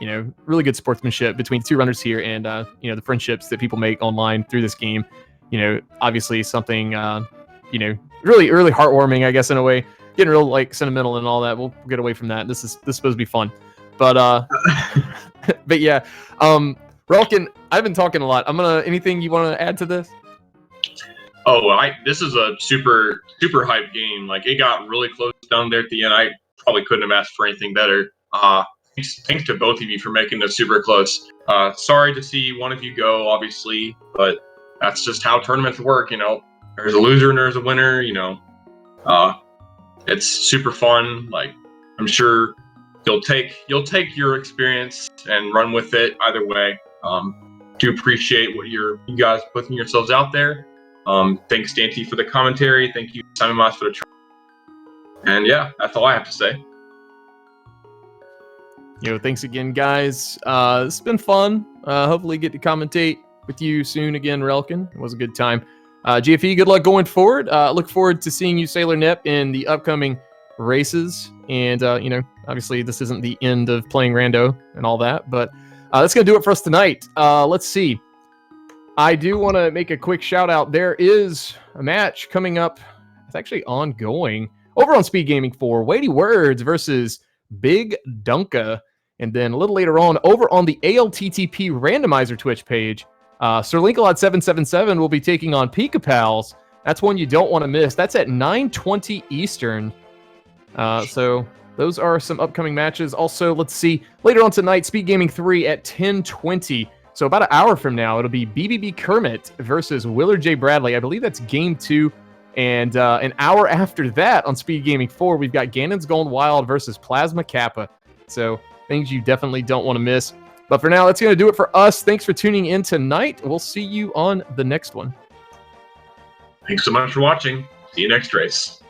you know, really good sportsmanship between two runners here, and you know, the friendships that people make online through this game. You know, obviously something, you know, really, really heartwarming, I guess, in a way. Getting real like sentimental and all that. We'll get away from that. This is supposed to be fun, but but yeah, Relkin, I've been talking a lot. Anything you want to add to this? Oh, this is a super hype game. Like, it got really close down there at the end. I probably couldn't have asked for anything better. Thanks to both of you for making this super close. Sorry to see one of you go, obviously, but that's just how tournaments work. You know, there's a loser and there's a winner. You know, it's super fun. Like, I'm sure you'll take your experience and run with it either way. Do appreciate what you guys putting yourselves out there. Thanks, Dante, for the commentary. Thank you, Simon Moss, for the track. And yeah, that's all I have to say. Yo, thanks again, guys. It's been fun. Hopefully get to commentate with you soon again, Relkin. It was a good time. GFE, good luck going forward. Look forward to seeing you, SailorNep, in the upcoming races. And, you know, obviously this isn't the end of playing Rando and all that, but that's going to do it for us tonight. Let's see. I do want to make a quick shout out. There is a match coming up. It's actually ongoing over on Speed Gaming 4. Weighty Words versus Big Dunka. And then a little later on, over on the ALTTP Randomizer Twitch page, Sir Linkalot777 will be taking on Pika Pals. That's one you don't want to miss. That's at 9:20 Eastern. So those are some upcoming matches. Also, let's see, later on tonight, Speed Gaming 3 at 10:20. So about an hour from now, it'll be BBB Kermit versus Willard J. Bradley. I believe that's game 2. And an hour after that on Speed Gaming 4, we've got Ganon's Gone Wild versus Plasma Kappa. So things you definitely don't want to miss. But for now, that's going to do it for us. Thanks for tuning in tonight. We'll see you on the next one. Thanks so much for watching. See you next race.